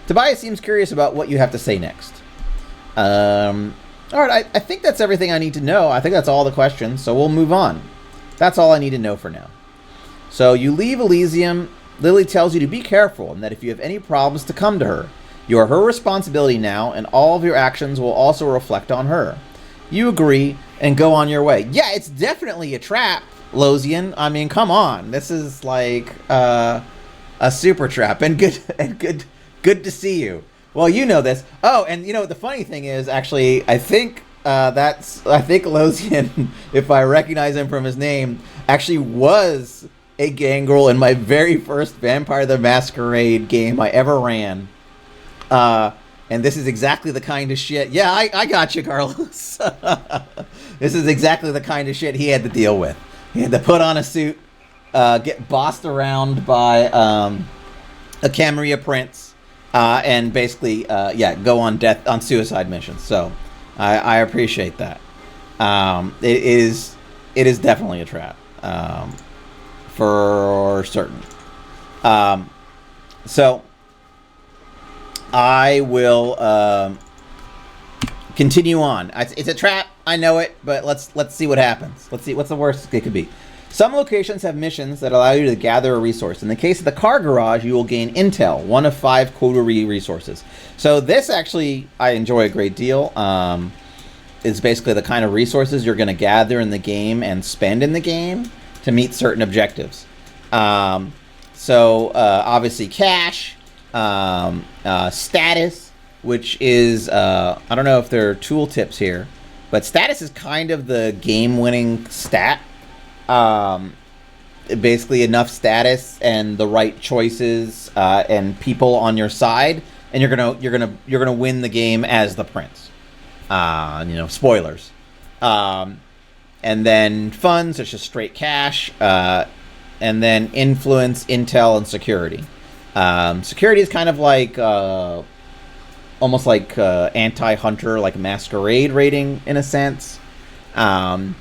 Tobias seems curious about what you have to say next. Alright, I think that's everything I need to know. I think that's all the questions, so we'll move on. That's all I need to know for now. So you leave Elysium. Lily tells you to be careful and that if you have any problems to come to her. You are her responsibility now, and all of your actions will also reflect on her. You agree and go on your way. Yeah, it's definitely a trap, Losian. I mean, come on. This is like a super trap, and good to see you. Well, you know this. Oh, and the funny thing is, actually, I think Losian, if I recognize him from his name, actually was a gangrel in my very first Vampire the Masquerade game I ever ran. And this is exactly the kind of shit. Yeah, I got you, Carlos. This is exactly the kind of shit he had to deal with. He had to put on a suit, get bossed around by a Camarilla prince, and basically, go on suicide missions. So, I appreciate that. It is definitely a trap, for certain. So I will continue on. It's a trap. I know it, but let's see what happens. Let's see what's the worst it could be. Some locations have missions that allow you to gather a resource. In the case of the car garage, you will gain intel, 1 of 5 coterie resources. So this actually I enjoy a great deal. It's basically the kind of resources you're going to gather in the game and spend in the game to meet certain objectives. Obviously cash, status, which is, I don't know if there are tooltips here, but status is kind of the game-winning stat. Basically enough status and the right choices and people on your side, and you're gonna win the game as the prince. Spoilers. And then funds, it's just straight cash. And then influence, intel, and security. Security is kind of like almost like anti-hunter, like masquerade rating in a sense. And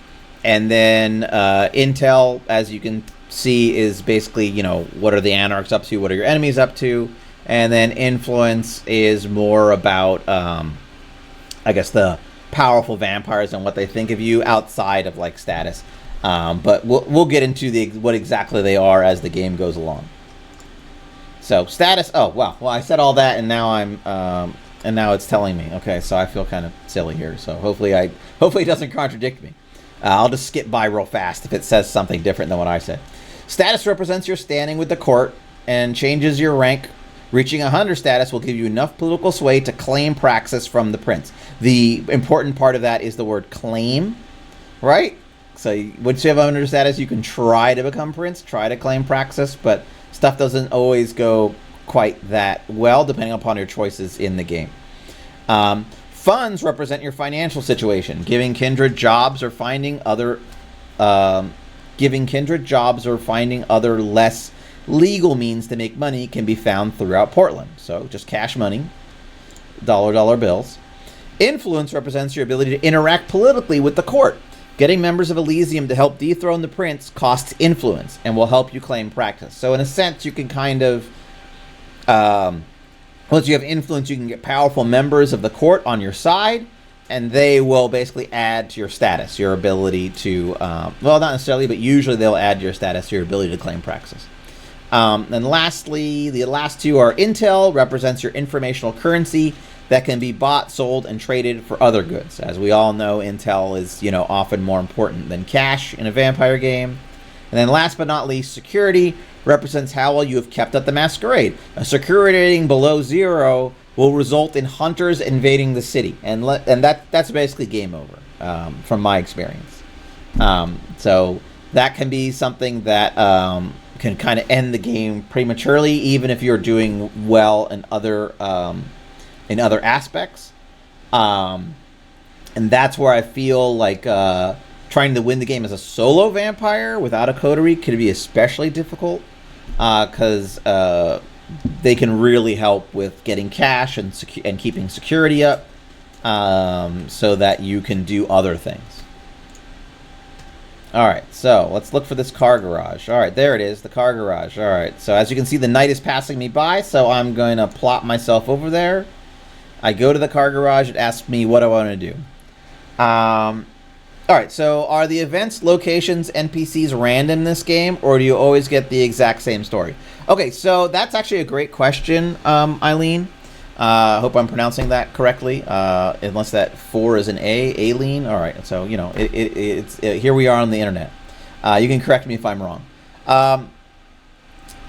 then intel, as you can see, is basically, what are the anarchs up to? What are your enemies up to? And then influence is more about, I guess, the powerful vampires and what they think of you outside of like status. But we'll get into what exactly they are as the game goes along. So status. Oh wow. Well, I said all that, and now and now it's telling me. Okay, so I feel kind of silly here. So hopefully it doesn't contradict me. I'll just skip by real fast if it says something different than what I said. Status represents your standing with the court and changes your rank. Reaching 100 status will give you enough political sway to claim Praxis from the prince. The important part of that is the word claim, right? So once you have 100 status, you can try to become prince, try to claim Praxis, but stuff doesn't always go quite that well depending upon your choices in the game. Funds represent your financial situation. Giving kindred jobs or finding other less legal means to make money can be found throughout Portland. So just cash money, dollar bills. Influence represents your ability to interact politically with the court. Getting members of Elysium to help dethrone the prince costs influence and will help you claim Praxis. So in a sense, you can kind of, once you have influence, you can get powerful members of the court on your side, and they will basically add to your status, your ability to, well, not necessarily, but usually they'll add to your status, your ability to claim Praxis. And lastly, the last two are intel, represents your informational currency that can be bought, sold, and traded for other goods. As we all know, intel is, often more important than cash in a vampire game. And then last but not least, security represents how well you have kept up the masquerade. A security rating below 0 will result in hunters invading the city, and that's basically game over, from my experience. So that can be something that can kind of end the game prematurely, even if you're doing well in other aspects. And that's where I feel like trying to win the game as a solo vampire without a coterie could be especially difficult, because they can really help with getting cash and keeping security up, so that you can do other things. All right, so let's look for this car garage. All right, there it is, the car garage. All right, so as you can see, the night is passing me by, so I'm going to plop myself over there. I go to the car garage. It asks me what I want to do. All right, so are the events, locations, NPCs random in this game, or do you always get the exact same story? Okay, so that's actually a great question, Eileen. I hope I'm pronouncing that correctly, unless that 4 is an A, Aileen. All right, so, it's here we are on the internet. You can correct me if I'm wrong.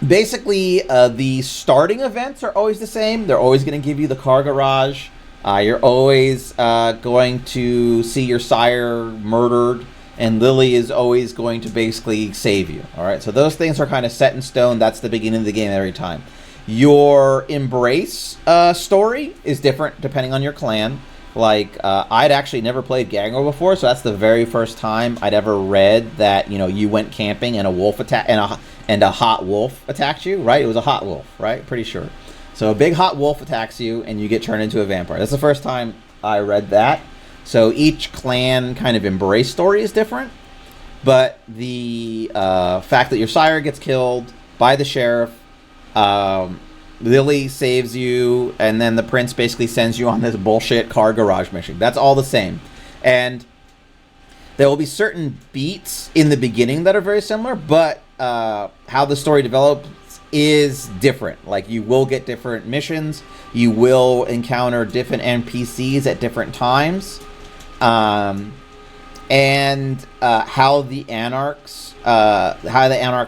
Basically, the starting events are always the same. They're always going to give you the car garage. You're always going to see your sire murdered, and Lily is always going to basically save you. All right, so those things are kind of set in stone. That's the beginning of the game every time. Your embrace story is different depending on your clan. Like, I'd actually never played Gangrel before, so that's the very first time I'd ever read that, you went camping and a wolf and a hot wolf attacked you, right? It was a hot wolf, right? Pretty sure. So a big hot wolf attacks you and you get turned into a vampire. That's the first time I read that. So each clan kind of embrace story is different, but the fact that your sire gets killed by the sheriff, Lily saves you, and then the prince basically sends you on this bullshit car garage mission. That's all the same. And there will be certain beats in the beginning that are very similar, but how the story develops is different. Like, you will get different missions, you will encounter different NPCs at different times, and how the Anarch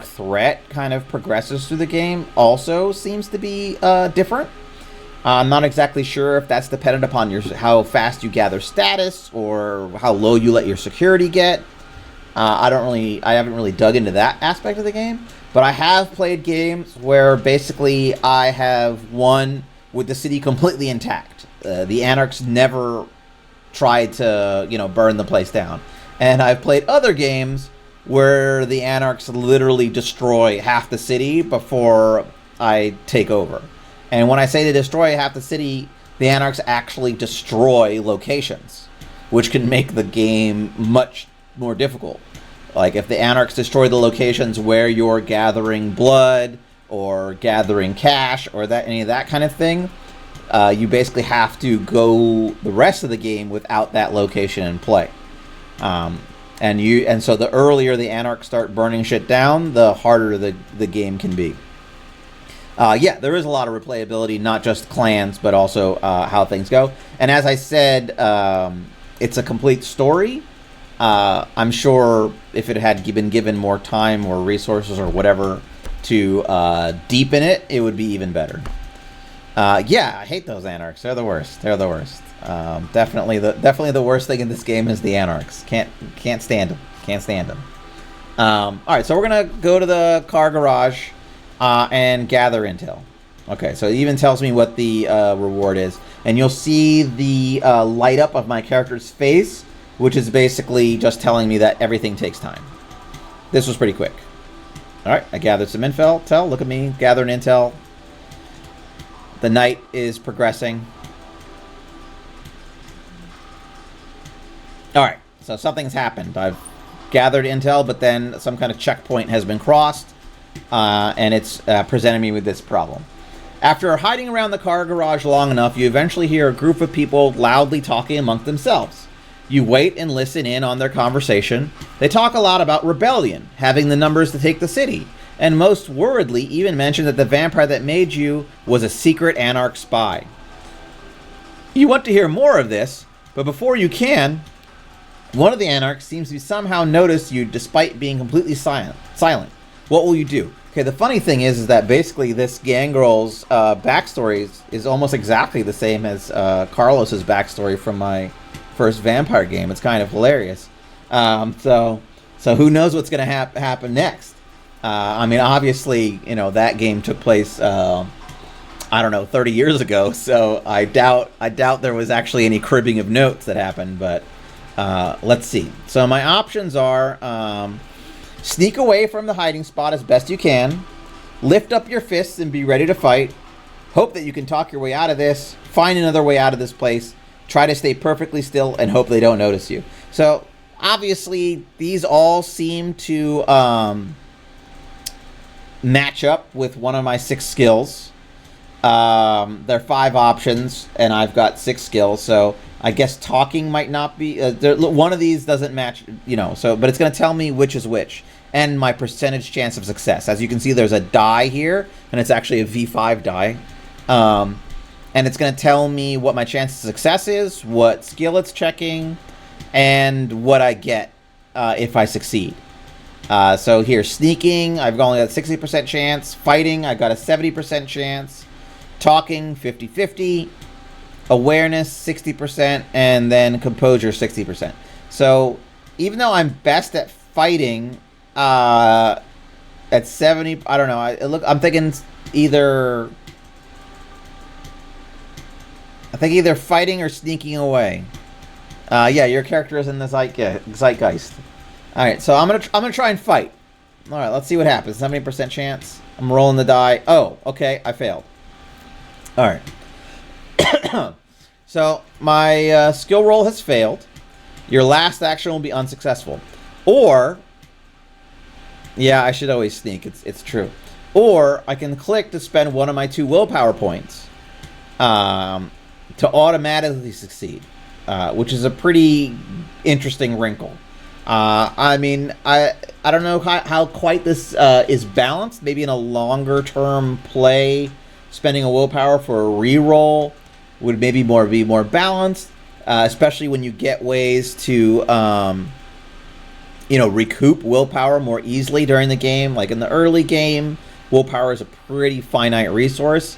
threat kind of progresses through the game also seems to be different. I'm not exactly sure if that's dependent upon how fast you gather status or how low you let your security get. I haven't really dug into that aspect of the game, but I have played games where basically I have won with the city completely intact. The Anarchs never tried to, burn the place down. And I've played other games where the Anarchs literally destroy half the city before I take over. And when I say they destroy half the city, the Anarchs actually destroy locations, which can make the game much more difficult. Like if the Anarchs destroy the locations where you're gathering blood or gathering cash or any of that kind of thing, you basically have to go the rest of the game without that location in play. And so the earlier the Anarchs start burning shit down, the harder the game can be. Yeah, there is a lot of replayability, not just clans, but also how things go. And as I said, it's a complete story. I'm sure if it had been given more time or resources or whatever to deepen it, it would be even better. Yeah, I hate those Anarchs. They're the worst. They're the worst. Definitely the worst thing in this game is the Anarchs. Can't stand them. Can't stand them. All right, so we're gonna go to the car garage and gather intel. Okay, so it even tells me what the reward is, and you'll see the light up of my character's face, which is basically just telling me that everything takes time. This was pretty quick. All right, I gathered some intel. Look at me gathering intel. The night is progressing. All right, so something's happened. I've gathered intel, but then some kind of checkpoint has been crossed, and it's presented me with this problem. After hiding around the car garage long enough, you eventually hear a group of people loudly talking amongst themselves. You wait and listen in on their conversation. They talk a lot about rebellion, having the numbers to take the city, and most worriedly even mention that the vampire that made you was a secret Anarch spy. You want to hear more of this, but before you can, one of the Anarchs seems to somehow notice you despite being completely silent. What will you do? Okay, the funny thing is that basically this Gangrel's backstory is almost exactly the same as Carlos's backstory from my first vampire game. It's kind of hilarious. So who knows what's going to happen next? I mean, obviously, you know, that game took place, I don't know, 30 years ago. So I doubt there was actually any cribbing of notes that happened. But let's see. So my options are sneak away from the hiding spot as best you can, lift up your fists and be ready to fight, hope that you can talk your way out of this, find another way out of this place, try to stay perfectly still, and hope they don't notice you. So obviously these all seem to match up with one of my 6 skills. There are 5 options, and I've got 6 skills, so I guess talking might not be... one of these doesn't match, you know, so but it's going to tell me which is which, and my percentage chance of success. As you can see, there's a die here, and it's actually a V5 die. And it's going to tell me what my chance of success is, what skill it's checking, and what I get if I succeed. So here, sneaking, I've only got a 60% chance. Fighting, I've got a 70% chance. Talking, 50-50. Awareness, 60%. And then composure, 60%. So even though I'm best at fighting at 70, I don't know. I'm thinking either fighting or sneaking away. Yeah, your character is in the zeitgeist. All right, so I'm gonna try and fight. All right, let's see what happens. 70% chance. I'm rolling the die. Oh, okay, I failed. All right. So my skill roll has failed. Your last action will be unsuccessful. Or, yeah, I should always sneak. It's true. Or I can click to spend one of my 2 willpower points to automatically succeed, which is a pretty interesting wrinkle. I mean, I don't know how quite this is balanced. Maybe in a longer term play, spending a willpower for a reroll would maybe be more balanced, especially when you get ways to recoup willpower more easily during the game. Like in the early game, willpower is a pretty finite resource,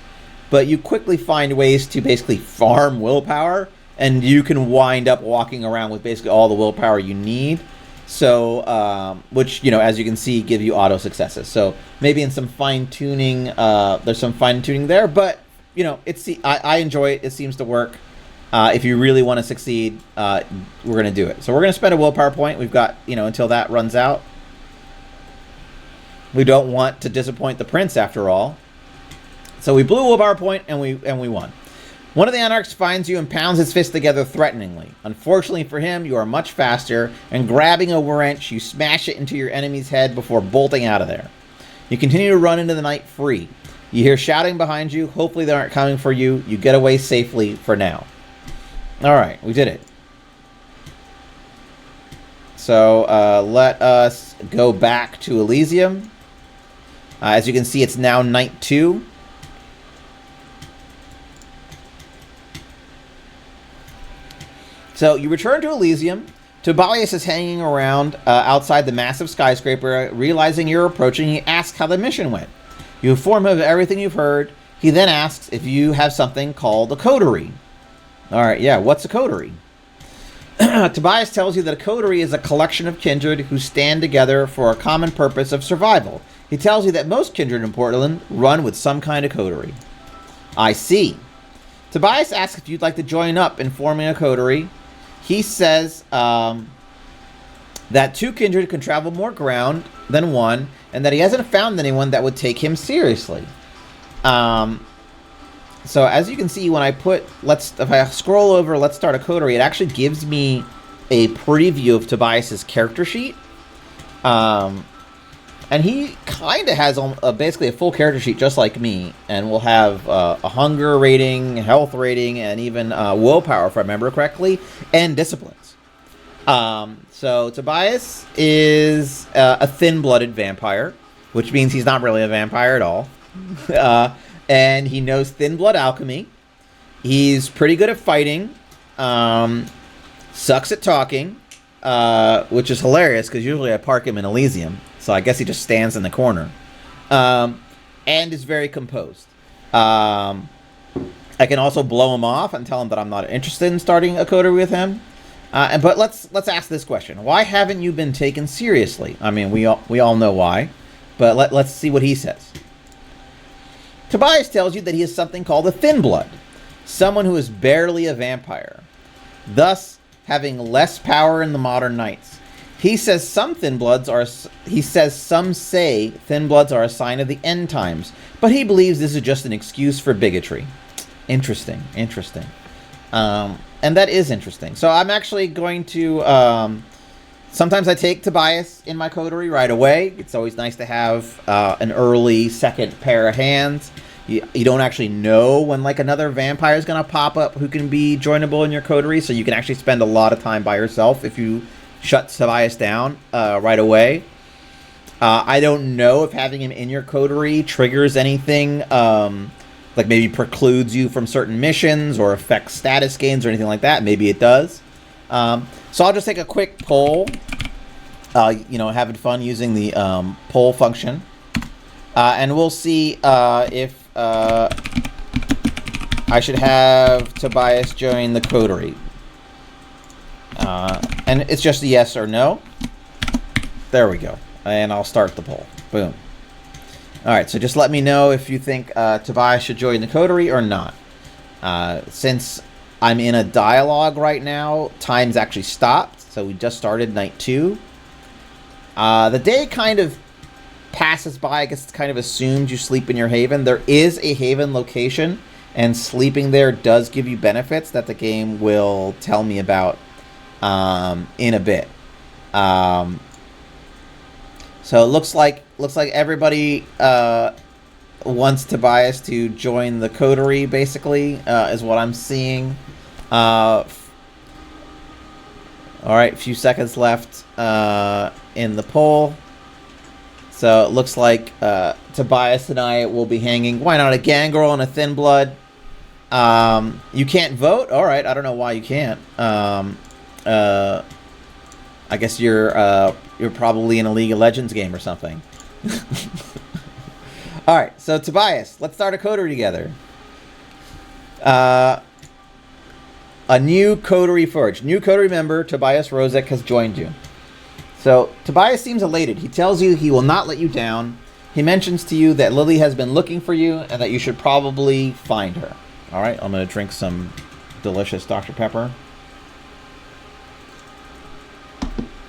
but you quickly find ways to basically farm willpower, and you can wind up walking around with basically all the willpower you need. So, which, as you can see, give you auto successes. So maybe in some fine tuning, there's some fine tuning there, but I enjoy it. It seems to work. If you really want to succeed, we're going to do it. So we're going to spend a willpower point. We've got, until that runs out. We don't want to disappoint the prince after all. So we blew a willpower point and we won. One of the Anarchs finds you and pounds his fist together threateningly. Unfortunately for him, you are much faster, and grabbing a wrench, you smash it into your enemy's head before bolting out of there. You continue to run into the night free. You hear shouting behind you. Hopefully they aren't coming for you. You get away safely for now. Alright, we did it. So let us go back to Elysium. As you can see, it's now night 2. So you return to Elysium. Tobias is hanging around outside the massive skyscraper. Realizing you're approaching, he asks how the mission went. You inform him of everything you've heard. He then asks if you have something called a coterie. Alright, yeah, what's a coterie? Tobias tells you that a coterie is a collection of kindred who stand together for a common purpose of survival. He tells you that most kindred in Portland run with some kind of coterie. I see. Tobias asks if you'd like to join up in forming a coterie. He says that 2 kindred can travel more ground than 1, and that he hasn't found anyone that would take him seriously. So as you can see, when I put if I scroll over let's start a coterie, it actually gives me a preview of Tobias's character sheet. And he kind of has basically a full character sheet just like me, and will have a hunger rating, health rating, and even willpower, if I remember correctly, and disciplines. So Tobias is a thin-blooded vampire, which means he's not really a vampire at all. And he knows thin blood alchemy. He's pretty good at fighting. Sucks at talking, which is hilarious because usually I park him in Elysium. So I guess he just stands in the corner. And is very composed. I can also blow him off and tell him that I'm not interested in starting a coterie with him. But let's ask this question: why haven't you been taken seriously? I mean, we all know why, but let's see what he says. Tobias tells you that he is something called a thin blood, someone who is barely a vampire, thus having less power in the modern knights. He says some say thin bloods are a sign of the end times, but he believes this is just an excuse for bigotry. Interesting. And that is interesting. So I'm actually going to sometimes I take Tobias in my coterie right away. It's always nice to have an early second pair of hands. You don't actually know when like another vampire is going to pop up who can be joinable in your coterie, so you can actually spend a lot of time by yourself if you shut Tobias down right away. I don't know if having him in your coterie triggers anything, like maybe precludes you from certain missions or affects status gains or anything like that. Maybe it does. So I'll just take a quick poll, having fun using the poll function. And we'll see if I should have Tobias join the coterie. And it's just a yes or no. There we go. And I'll start the poll. Boom. Alright, so just let me know if you think Tobias should join the coterie or not. Since I'm in a dialogue right now, time's actually stopped. So we just started night 2. The day kind of passes by. I guess it's kind of assumed you sleep in your haven. There is a haven location, and sleeping there does give you benefits that the game will tell me about in a bit. So it looks like everybody wants Tobias to join the coterie, basically, is what I'm seeing. All right, a few seconds left in the poll. So it looks like Tobias and I will be hanging. Why not a gangrel and a thin blood? You can't vote? All right, I don't know why you can't. I guess you're probably in a League of Legends game or something. All right, so Tobias, let's start a coterie together. A new coterie forged. New coterie member, Tobias Rozek, has joined you. So Tobias seems elated. He tells you he will not let you down. He mentions to you that Lily has been looking for you and that you should probably find her. All right, I'm going to drink some delicious Dr. Pepper.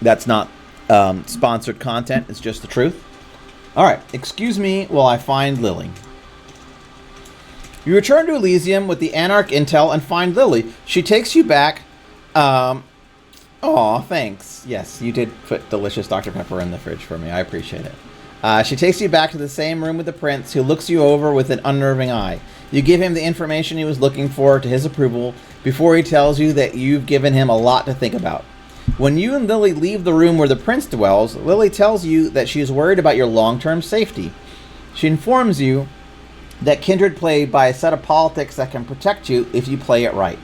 That's not sponsored content. It's just the truth. All right, excuse me while I find Lily. You return to Elysium with the Anarch intel and find Lily. She takes you back. Aw, thanks. Yes, you did put delicious Dr. Pepper in the fridge for me. I appreciate it. She takes you back to the same room with the prince, who looks you over with an unnerving eye. You give him the information he was looking for to his approval before he tells you that you've given him a lot to think about. When you and Lily leave the room where the prince dwells, Lily tells you that she is worried about your long-term safety. She informs you that Kindred play by a set of politics that can protect you if you play it right.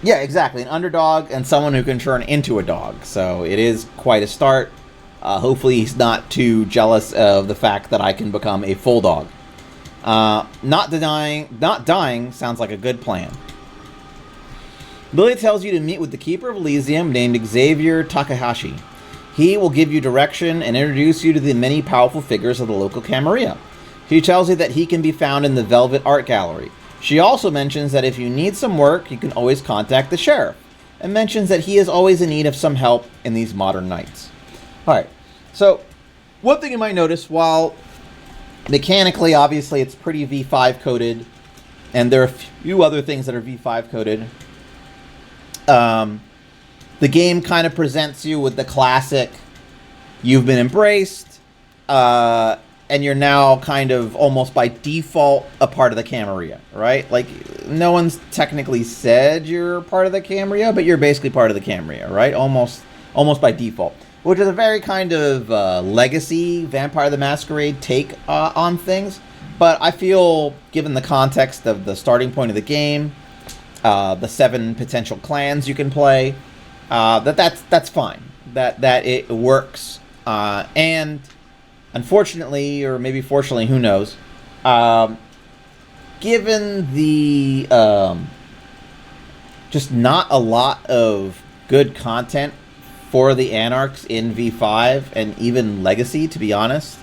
Yeah, exactly. An underdog and someone who can turn into a dog. So it is quite a start. Hopefully he's not too jealous of the fact that I can become a full dog. Not dying sounds like a good plan. Lily tells you to meet with the Keeper of Elysium named Xavier Takahashi. He will give you direction and introduce you to the many powerful figures of the local Camarilla. She tells you that he can be found in the Velvet Art Gallery. She also mentions that if you need some work, you can always contact the sheriff, and mentions that he is always in need of some help in these modern nights. Alright, so one thing you might notice, while mechanically, obviously, it's pretty V5 coded, and there are a few other things that are V5 coded, the game kind of presents you with the classic, you've been embraced, and you're now kind of almost by default a part of the Camarilla, right? Like, no one's technically said you're part of the Camarilla, but you're basically part of the Camarilla, right? Almost by default. Which is a very kind of legacy Vampire the Masquerade take on things. But I feel, given the context of the starting point of the game, the 7 potential clans you can play, that's fine. That it works. And unfortunately, or maybe fortunately, who knows, given the just not a lot of good content for the Anarchs in V5 and even Legacy, to be honest,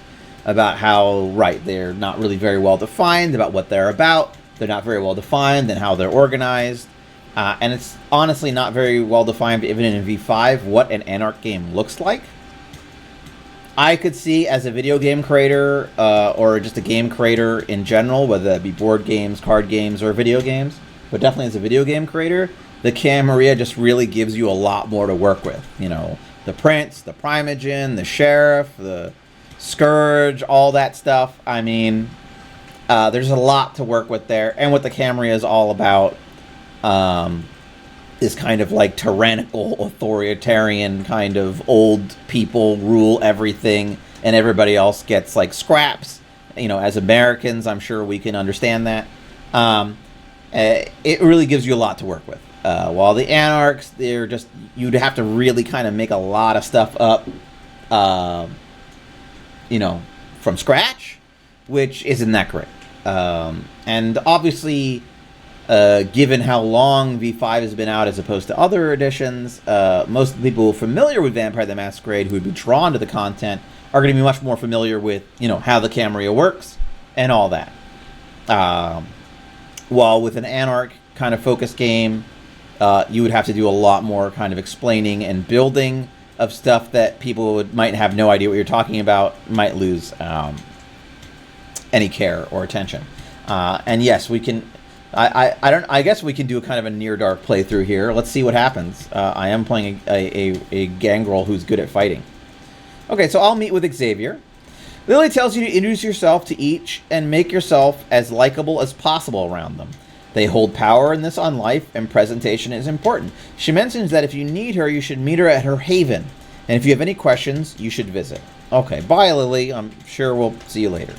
about how, right, they're not really very well defined about what they're about. They're not very well defined and how they're organized. And it's honestly not very well defined, even in V5, what an Anarch game looks like. I could see, as a video game creator, or just a game creator in general, whether that be board games, card games, or video games, but definitely as a video game creator, the Camarilla just really gives you a lot more to work with. You know, the Prince, the Primogen, the Sheriff, the Scourge, all that stuff. I mean, there's a lot to work with there. And what the Camarilla is all about is kind of like tyrannical, authoritarian kind of old people rule everything, and everybody else gets like scraps. You know, as Americans, I'm sure we can understand that. It really gives you a lot to work with. While the Anarchs, they're just, you'd have to really kind of make a lot of stuff up, you know, from scratch, which isn't that great. And obviously, given how long V5 has been out as opposed to other editions, most of the people familiar with Vampire the Masquerade who would be drawn to the content are going to be much more familiar with, you know, how the Camarilla works and all that. While with an Anarch kind of focused game, you would have to do a lot more kind of explaining and building of stuff that people might have no idea what you're talking about, might lose any care or attention. And yes, we can. I guess we can do a kind of a near dark playthrough here. Let's see what happens. I am playing a gangrel who's good at fighting. Okay, so I'll meet with Xavier. Lily tells you to introduce yourself to each and make yourself as likable as possible around them. They hold power in this on life, and presentation is important. She mentions that if you need her, you should meet her at her haven. And if you have any questions, you should visit. Okay, bye, Lily. I'm sure we'll see you later.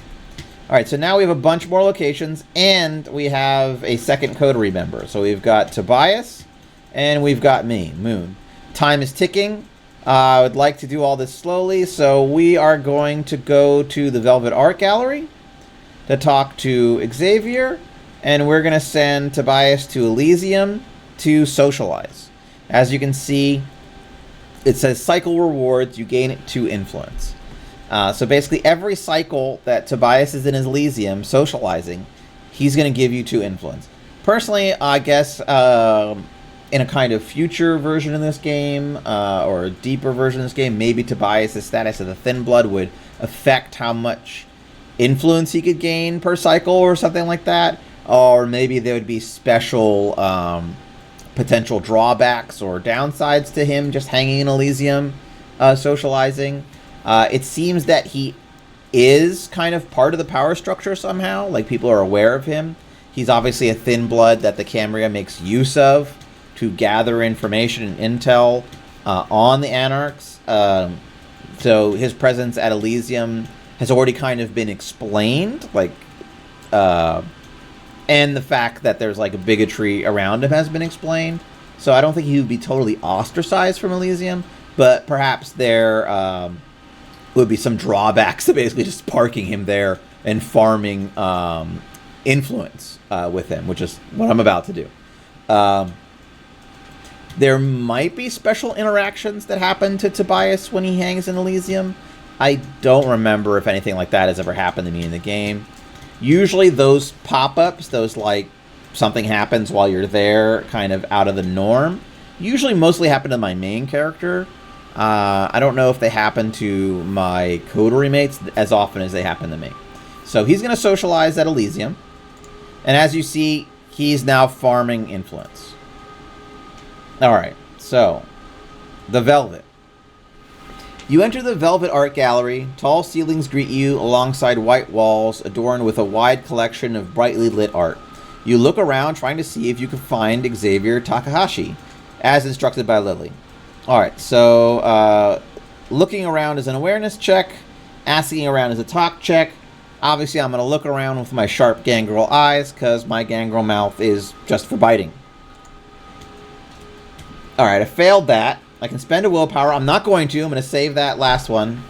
All right, so now we have a bunch more locations, and we have a second coterie member. So we've got Tobias, and we've got me, Moon. Time is ticking. I would like to do all this slowly, so we are going to go to the Velvet Art Gallery to talk to Xavier, and we're going to send Tobias to Elysium to socialize. As you can see, it says cycle rewards. You gain it 2 influence. So basically, every cycle that Tobias is in Elysium socializing, he's going to give you 2 influence. Personally, I guess in a kind of future version of this game, or a deeper version of this game, maybe Tobias' status as a Thin Blood would affect how much influence he could gain per cycle or something like that. Or maybe there would be special potential drawbacks or downsides to him just hanging in Elysium, socializing. It seems that he is kind of part of the power structure somehow. Like, people are aware of him. He's obviously a thin blood that the Cambria makes use of to gather information and intel on the Anarchs. So his presence at Elysium has already kind of been explained. Like, and the fact that there's like a bigotry around him has been explained. So I don't think he would be totally ostracized from Elysium, but perhaps there would be some drawbacks to basically just parking him there and farming influence with him, which is what I'm about to do. There might be special interactions that happen to Tobias when he hangs in Elysium. I don't remember if anything like that has ever happened to me in the game. Usually those pop-ups, those like something happens while you're there, kind of out of the norm, usually mostly happen to my main character. I don't know if they happen to my coterie mates as often as they happen to me. So he's going to socialize at Elysium. And as you see, he's now farming influence. Alright, so the Velvet. You enter the Velvet Art Gallery. Tall ceilings greet you alongside white walls adorned with a wide collection of brightly lit art. You look around trying to see if you can find Xavier Takahashi, as instructed by Lily. Alright, so looking around is an awareness check. Asking around is a talk check. Obviously, I'm going to look around with my sharp gangrel eyes, because my gangrel mouth is just for biting. Alright, I failed that. I can spend a willpower. I'm not going to. I'm going to save that last one.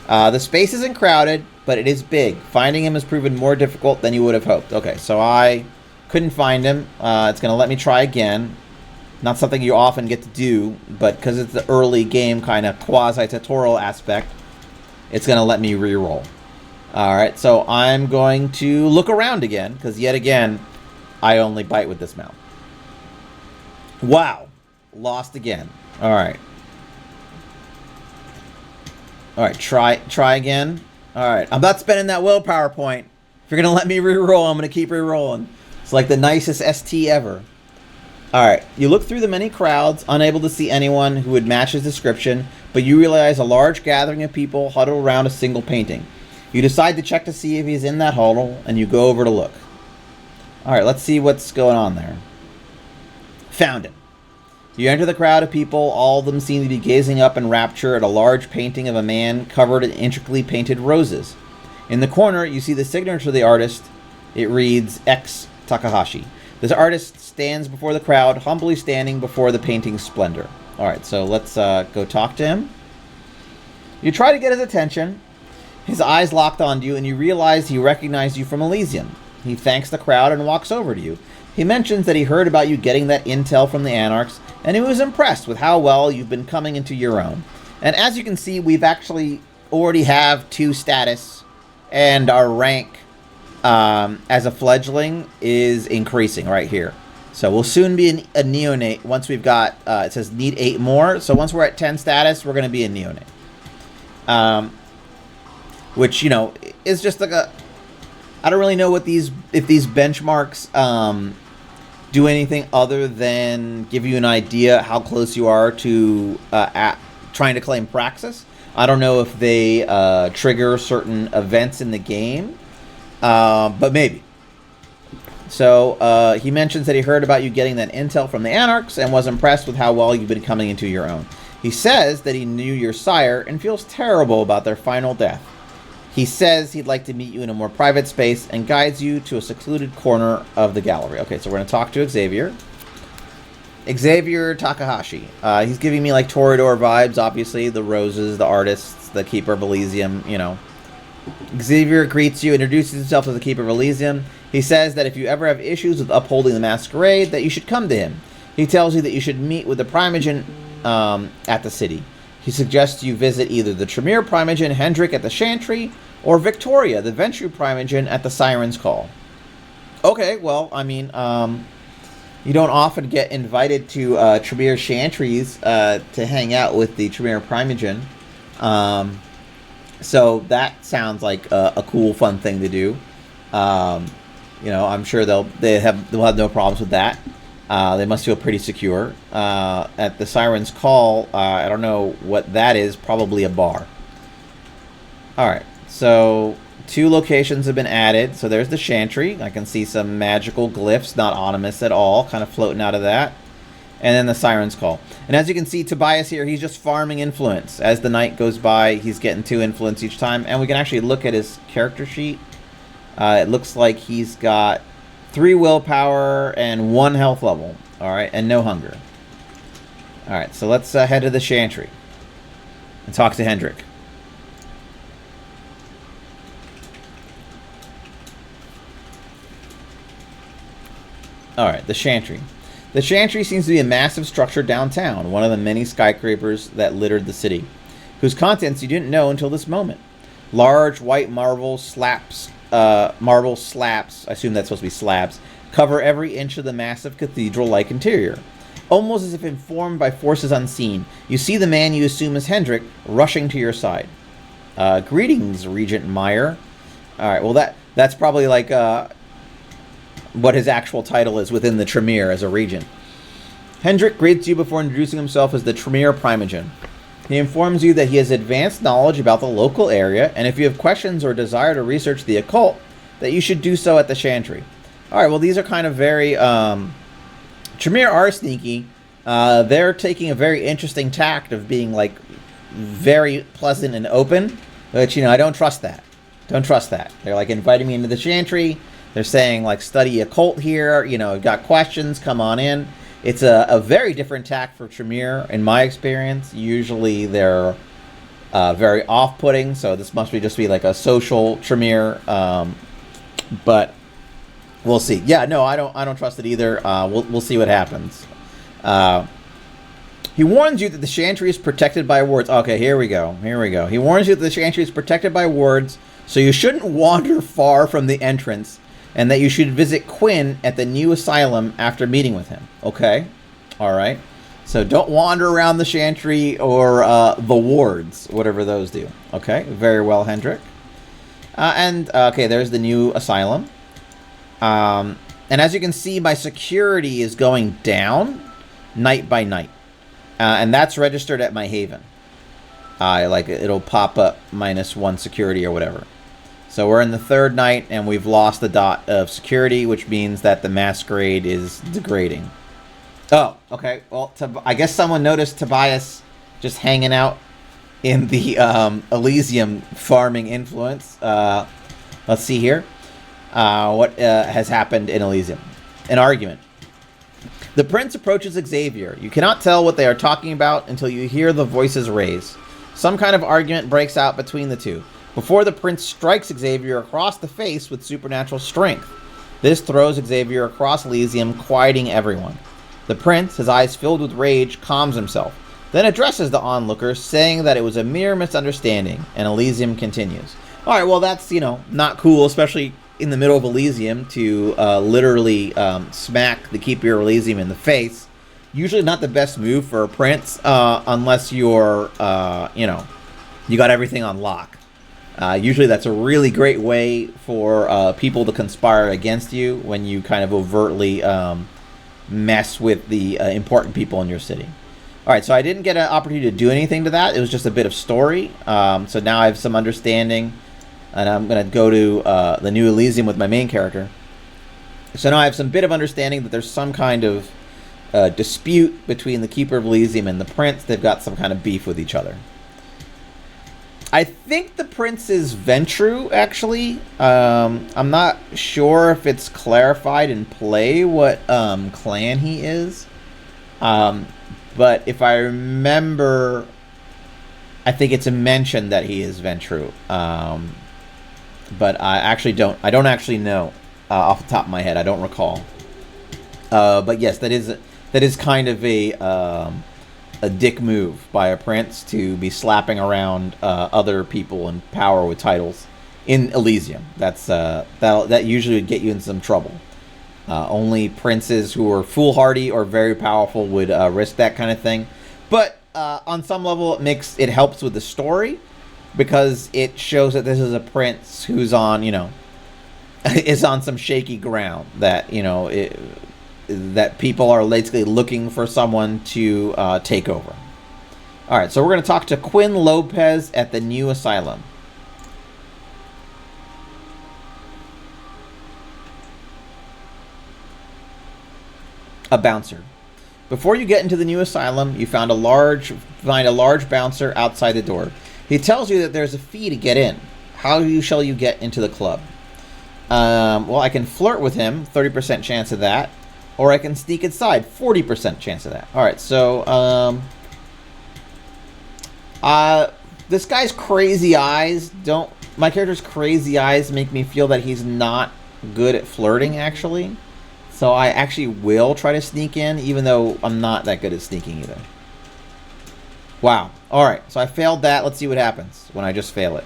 The space isn't crowded, but it is big. Finding him has proven more difficult than you would have hoped. Okay, so I couldn't find him. It's going to let me try again. Not something you often get to do, but because it's the early game kind of quasi-tutorial aspect, it's going to let me re-roll. Alright, so I'm going to look around again, because yet again, I only bite with this mouth. Wow. Lost again. Alright. Alright, try again. Alright, I'm not spending that willpower point. If you're going to let me re-roll, I'm going to keep re-rolling. It's like the nicest ST ever. Alright, you look through the many crowds, unable to see anyone who would match his description, but you realize a large gathering of people huddle around a single painting. You decide to check to see if he's in that huddle, and you go over to look. Alright, let's see what's going on there. Found him. You enter the crowd of people. All of them seem to be gazing up in rapture at a large painting of a man covered in intricately painted roses. In the corner, you see the signature of the artist. It reads, X Takahashi. This artist stands before the crowd, humbly standing before the painting's splendor. Alright, so let's go talk to him. You try to get his attention. His eyes locked onto you, and you realize he recognized you from Elysium. He thanks the crowd and walks over to you. He mentions that he heard about you getting that intel from the Anarchs, and he was impressed with how well you've been coming into your own. And as you can see, we've actually already have 2 status, and our rank as a fledgling is increasing right here. So we'll soon be a neonate once we've got, it says need 8 more. So once we're at 10 status, we're going to be a neonate. Which, you know, is just like a... I don't really know what if these benchmarks do anything other than give you an idea how close you are to trying to claim Praxis. I don't know if they trigger certain events in the game, but maybe. So he mentions that he heard about you getting that intel from the Anarchs and was impressed with how well you've been coming into your own. He says that he knew your sire and feels terrible about their final death. He says he'd like to meet you in a more private space and guides you to a secluded corner of the gallery. Okay, so we're going to talk to Xavier. Xavier Takahashi. He's giving me like Toreador vibes, obviously. The roses, the artists, the Keeper of Elysium, you know. Xavier greets you, introduces himself as the Keeper of Elysium. He says that if you ever have issues with upholding the Masquerade, that you should come to him. He tells you that you should meet with the Primogen at the city. He suggests you visit either the Tremere Primogen Hendrik at the Chantry or Victoria, the Ventru Primogen at the Siren's Call. Okay, well, I mean, you don't often get invited to Tremere Chantries to hang out with the Tremere Primogen. So that sounds like a cool, fun thing to do. I'm sure they'll have no problems with that. They must feel pretty secure. At the Siren's Call, I don't know what that is. Probably a bar. All right. So 2 locations have been added. So there's the Chantry. I can see some magical glyphs, not ominous at all, kind of floating out of that. And then the Siren's Call. And as you can see, Tobias here, he's just farming influence. As the night goes by, he's getting 2 influence each time. And we can actually look at his character sheet. It looks like he's got 3 willpower and 1 health level. All right, and no hunger. All right, so let's head to the Chantry and talk to Hendrik. All right, the Chantry. The Chantry seems to be a massive structure downtown, one of the many skyscrapers that littered the city, whose contents you didn't know until this moment. Large white marble slabs, I assume that's supposed to be slabs, cover every inch of the massive cathedral-like interior. Almost as if informed by forces unseen, you see the man you assume is Hendrik rushing to your side. Greetings, Regent Meyer. All right, well that's probably like what his actual title is within the Tremere as a regent. Hendrik greets you before introducing himself as the Tremere Primogen. He informs you that he has advanced knowledge about the local area, and if you have questions or desire to research the occult, that you should do so at the Chantry. Alright, well these are kind of very, Tremere are sneaky. They're taking a very interesting tact of being like very pleasant and open, which, I don't trust that. Don't trust that. They're like inviting me into the Chantry. They're saying, like, study occult here. Got questions, come on in. It's a very different tack for Tremere, in my experience. Usually they're very off-putting, so this must just be like a social Tremere. But we'll see. Yeah, no, I don't trust it either. We'll see what happens. He warns you that the Chantry is protected by wards. Okay, here we go. He warns you that the Chantry is protected by wards, so you shouldn't wander far from the entrance, and that you should visit Quinn at the new asylum after meeting with him. Okay? Alright. So don't wander around the Chantry or the wards, whatever those do. Okay? Very well, Hendrik. Okay, there's the new asylum. And as you can see, my security is going down night by night. And that's registered at my haven. It'll pop up -1 security or whatever. So we're in the 3rd night, and we've lost the dot of security, which means that the masquerade is degrading. Oh, okay. Well, I guess someone noticed Tobias just hanging out in the Elysium farming influence. Let's see here. What has happened in Elysium? An argument. The prince approaches Xavier. You cannot tell what they are talking about until you hear the voices raise. Some kind of argument breaks out between the two, before the prince strikes Xavier across the face with supernatural strength. This throws Xavier across Elysium, quieting everyone. The prince, his eyes filled with rage, calms himself, then addresses the onlookers, saying that it was a mere misunderstanding, and Elysium continues. Alright, well that's, not cool, especially in the middle of Elysium, to literally smack the Keeper of Elysium in the face. Usually not the best move for a prince, unless you're, you got everything on lock. Usually that's a really great way for people to conspire against you when you kind of overtly mess with the important people in your city. Alright, so I didn't get an opportunity to do anything to that. It was just a bit of story. So now I have some understanding, and I'm going to go to the New Elysium with my main character. So now I have some bit of understanding that there's some kind of dispute between the Keeper of Elysium and the Prince. They've got some kind of beef with each other. I think the Prince is Ventru, actually. I'm not sure if it's clarified in play what clan he is. But if I remember, I think it's a mention that he is Ventru. But I don't actually know off the top of my head. I don't recall. But yes, that is kind of a dick move by a prince to be slapping around other people in power with titles in Elysium. That usually would get you in some trouble. Only princes who are foolhardy or very powerful would risk that kind of thing. But on some level, it helps with the story. because it shows that this is a prince who's on, is on some shaky ground, that, that people are basically looking for someone to take over. All right, so we're going to talk to Quinn Lopez at the new asylum. A bouncer. Before you get into the new asylum, you find a large bouncer outside the door. He tells you that there's a fee to get in. How shall you get into the club? Well, I can flirt with him, 30% chance of that. Or I can sneak inside, 40% chance of that. All right, so this guy's crazy eyes my character's crazy eyes make me feel that he's not good at flirting, actually. So I actually will try to sneak in, even though I'm not that good at sneaking either. Wow. All right, so I failed that. Let's see what happens when I just fail it.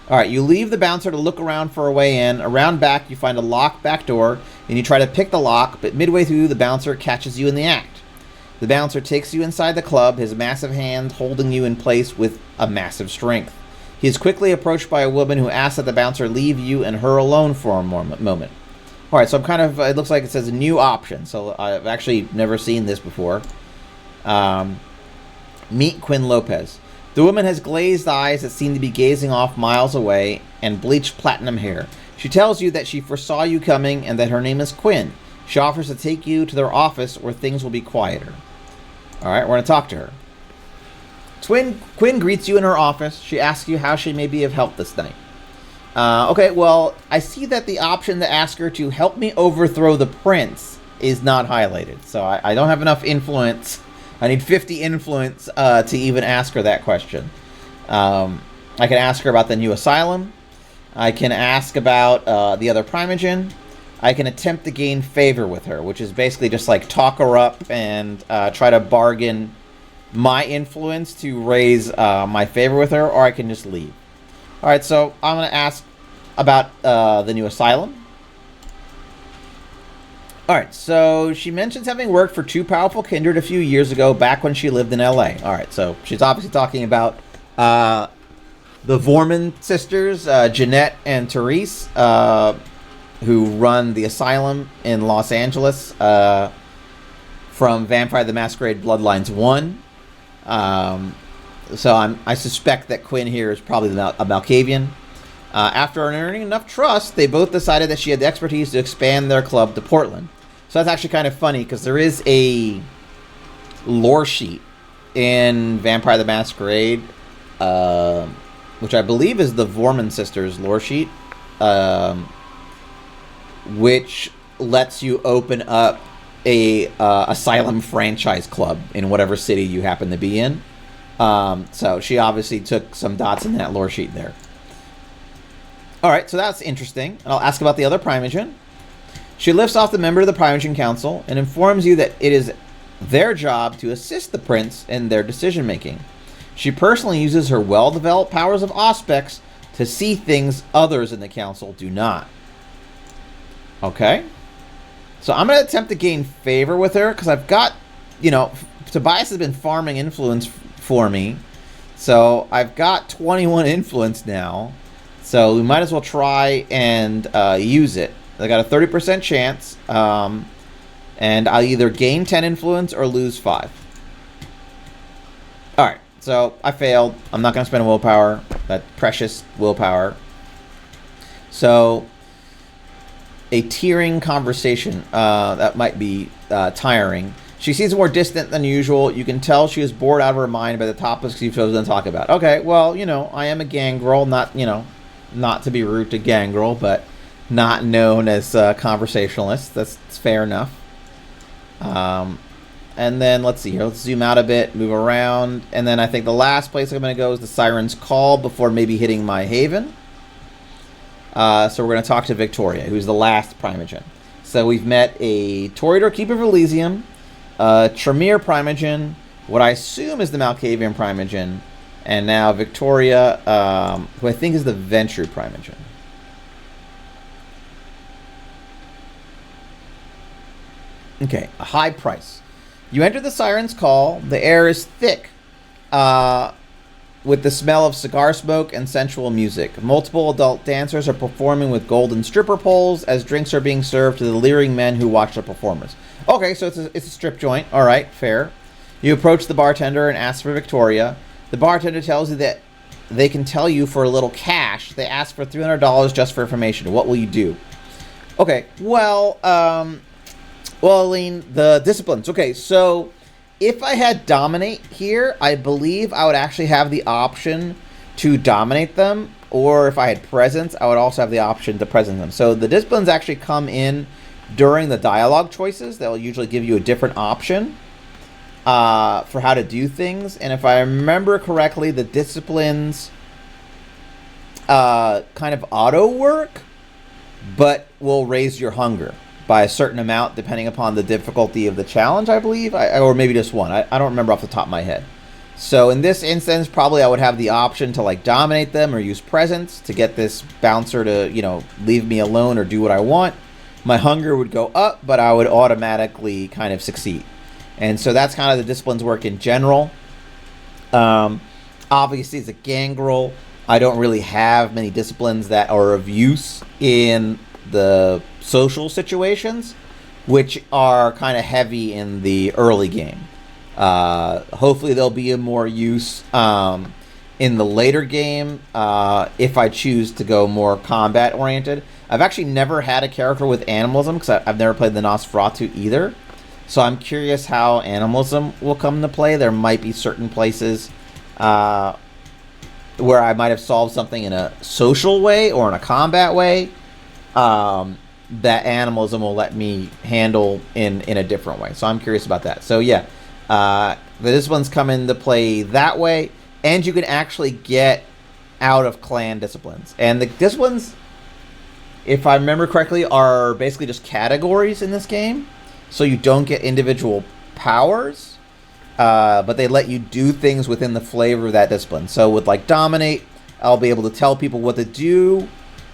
All right, you leave the bouncer to look around for a way in. Around back, you find a locked back door, and you try to pick the lock, but midway through, the bouncer catches you in the act. The bouncer takes you inside the club, his massive hand holding you in place with a massive strength. He is quickly approached by a woman who asks that the bouncer leave you and her alone for a moment. All right, so I'm kind of, it looks like it says a new option. So I've actually never seen this before. Meet Quinn Lopez. The woman has glazed eyes that seem to be gazing off miles away and bleached platinum hair. She tells you that she foresaw you coming and that her name is Quinn. She offers to take you to their office where things will be quieter. All right, we're going to talk to her. Quinn greets you in her office. She asks you how she may be of help this night. Okay, well, I see that the option to ask her to help me overthrow the prince is not highlighted. So I don't have enough influence. I need 50 influence to even ask her that question. I can ask her about the new asylum. I can ask about the other Primogen. I can attempt to gain favor with her, which is basically just like talk her up and try to bargain my influence to raise my favor with her, or I can just leave. All right, so I'm going to ask about the new asylum. All right, so she mentions having worked for two powerful kindred a few years ago, back when she lived in LA. All right, so she's obviously talking about the Vorman sisters, Jeanette and Therese, who run the asylum in Los Angeles from Vampire the Masquerade Bloodlines 1. So I suspect that Quinn here is probably a Malkavian. After earning enough trust, they both decided that she had the expertise to expand their club to Portland. So that's actually kind of funny, because there is a lore sheet in Vampire the Masquerade, which I believe is the Vorman sisters lore sheet, which lets you open up a asylum franchise club in whatever city you happen to be in. So she obviously took some dots in that lore sheet there. All right, so that's interesting. And I'll ask about the other Primogen. She lifts off the member of the Primogen Council and informs you that it is their job to assist the prince in their decision-making. She personally uses her well-developed powers of Auspex to see things others in the council do not. Okay. So I'm going to attempt to gain favor with her, because I've got, Tobias has been farming influence for me. So I've got 21 influence now. So we might as well try and use it. I got a 30% chance. And I'll either gain 10 influence or lose 5. Alright, so I failed. I'm not going to spend a willpower. That precious willpower. So a tearing conversation. That might be tiring. She seems more distant than usual. You can tell she is bored out of her mind by the topics you've chosen to talk about. Okay, well, I am a gangrel. Not, not to be rude to gangrel, but not known as conversationalist. That's fair enough. And then let's see here. Let's zoom out a bit, move around. And then I think the last place I'm going to go is the Siren's Call before maybe hitting my haven. So we're going to talk to Victoria, who's the last Primogen. So we've met a Toreador Keeper of Elysium, Tremere Primogen, what I assume is the Malkavian Primogen, and now Victoria, who I think is the Venture Primogen. Okay, a high price. You enter the Siren's Call. The air is thick with the smell of cigar smoke and sensual music. Multiple adult dancers are performing with golden stripper poles as drinks are being served to the leering men who watch the performers. Okay, so it's a strip joint. All right, fair. You approach the bartender and ask for Victoria. The bartender tells you that they can tell you for a little cash. They ask for $300 just for information. What will you do? Okay, well, Aline, the disciplines. Okay, so if I had Dominate here, I believe I would actually have the option to dominate them. Or if I had Presence, I would also have the option to present them. So the disciplines actually come in during the dialogue choices. They'll usually give you a different option for how to do things. And if I remember correctly, the disciplines kind of auto work, but will raise your hunger by a certain amount depending upon the difficulty of the challenge, I believe. Or maybe just one. I don't remember off the top of my head. So in this instance, probably I would have the option to like dominate them or use Presence to get this bouncer to, you know, leave me alone or do what I want. My hunger would go up, but I would automatically kind of succeed. And so that's kind of the disciplines work in general. Obviously, it's a gangrel. I don't really have many disciplines that are of use in the social situations, which are kind of heavy in the early game. Hopefully, there'll be more use in the later game if I choose to go more combat-oriented. I've actually never had a character with animalism because I've never played the Nosferatu either. So I'm curious how animalism will come into play. There might be certain places where I might have solved something in a social way or in a combat way that animalism will let me handle in a different way. So I'm curious about that. So yeah, this one's come into play that way. And you can actually get out of clan disciplines. And the disciplines, if I remember correctly, are basically just categories in this game. So you don't get individual powers, but they let you do things within the flavor of that discipline. So with like Dominate, I'll be able to tell people what to do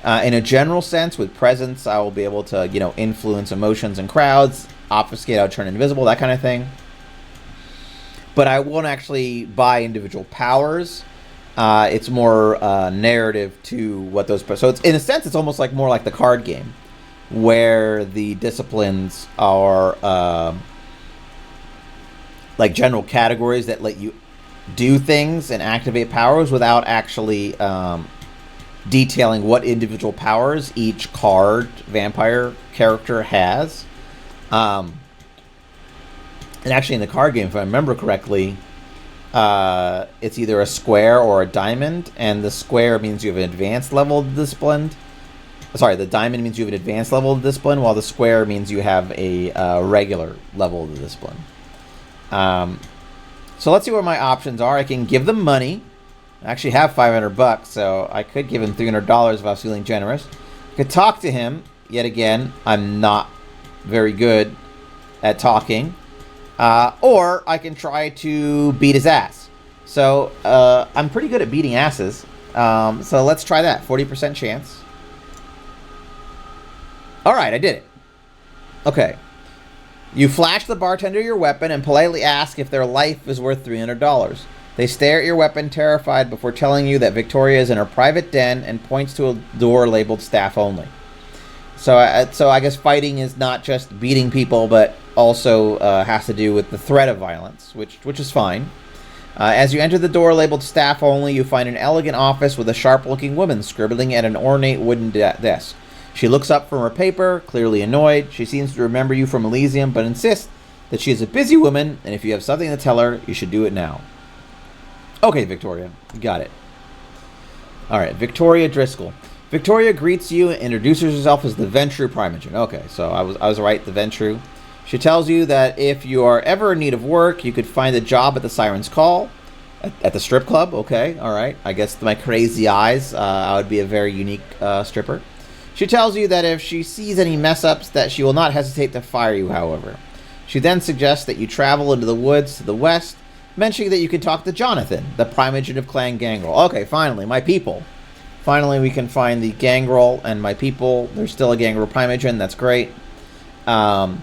in a general sense. With Presence, I will be able to, you know, influence emotions and crowds. Obfuscate, I'll turn invisible, that kind of thing. But I won't actually buy individual powers. It's more narrative to what those... So it's, in a sense, it's almost like more like the card game, where the disciplines are like general categories that let you do things and activate powers without actually detailing what individual powers each card vampire character has. And actually in the card game, if I remember correctly, it's either a square or a diamond, and the square means you have an advanced level of discipline. Sorry, the diamond means you have an advanced level of discipline, while the square means you have a regular level of the discipline. So let's see what my options are. I can give them money. I actually have $500, so I could give him $300 if I was feeling generous. I could talk to him. Yet again, I'm not very good at talking. Or I can try to beat his ass. So I'm pretty good at beating asses. So let's try that. 40% chance. Alright, I did it. Okay. You flash the bartender your weapon and politely ask if their life is worth $300. They stare at your weapon terrified before telling you that Victoria is in her private den and points to a door labeled staff only. So I guess fighting is not just beating people, but also has to do with the threat of violence, which is fine. As you enter the door labeled staff only, you find an elegant office with a sharp-looking woman scribbling at an ornate wooden desk. She looks up from her paper, clearly annoyed. She seems to remember you from Elysium, but insists that she is a busy woman, and if you have something to tell her, you should do it now. Okay, Victoria. Got it. Alright, Victoria Driscoll. Victoria greets you and introduces herself as the Ventru Primogen. Okay, so I was right, the Ventru. She tells you that if you are ever in need of work, you could find a job at the Siren's Call. At the strip club, okay, alright. I guess my crazy eyes, I would be a very unique stripper. She tells you that if she sees any mess-ups, that she will not hesitate to fire you, however. She then suggests that you travel into the woods to the west, mentioning that you can talk to Jonathan, the Primogen of Clan Gangrel. Okay, finally, my people. Finally, we can find the Gangrel and my people. There's still a Gangrel Primogen, that's great. The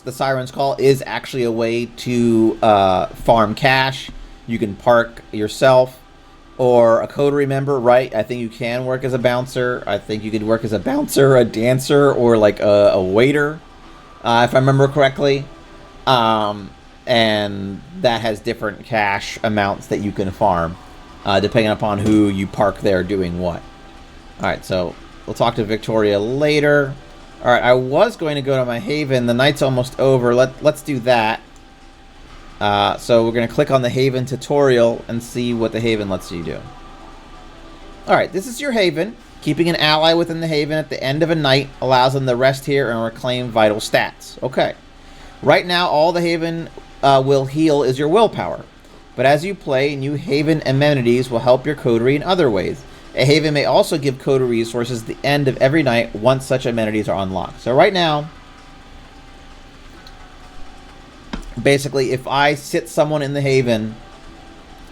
Siren's Call, is actually a way to farm cash. You can park yourself or a coterie member, right? I think you can work as a bouncer. I think you could work as a bouncer, a dancer, or like a waiter, if I remember correctly. And that has different cash amounts that you can farm, depending upon who you park there doing what. All right, so we'll talk to Victoria later. All right, I was going to go to my Haven. The night's almost over. Let's do that. So we're going to click on the Haven tutorial and see what the Haven lets you do. All right, this is your Haven. Keeping an ally within the Haven at the end of a night allows them to rest here and reclaim vital stats. Okay. Right now, all the Haven will heal is your willpower. But as you play, new Haven amenities will help your coterie in other ways. A Haven may also give coterie resources at the end of every night once such amenities are unlocked. So right now, basically, if I sit someone in the Haven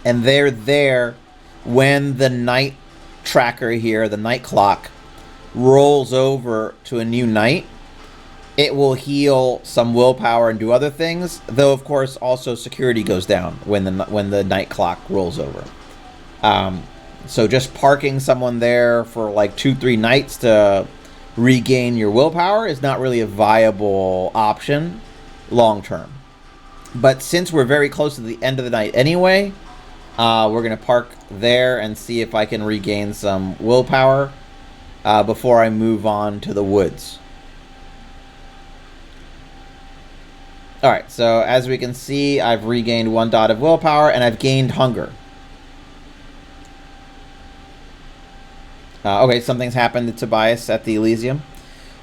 and they're there when the night tracker here, the night clock, rolls over to a new night, it will heal some willpower and do other things. Though, of course, also security goes down when the night clock rolls over. So just parking someone there for like 2-3 nights to regain your willpower is not really a viable option long term. But since we're very close to the end of the night anyway, we're going to park there and see if I can regain some willpower before I move on to the woods. Alright, so as we can see, I've regained 1 dot of willpower and I've gained hunger. Okay, something's happened to Tobias at the Elysium.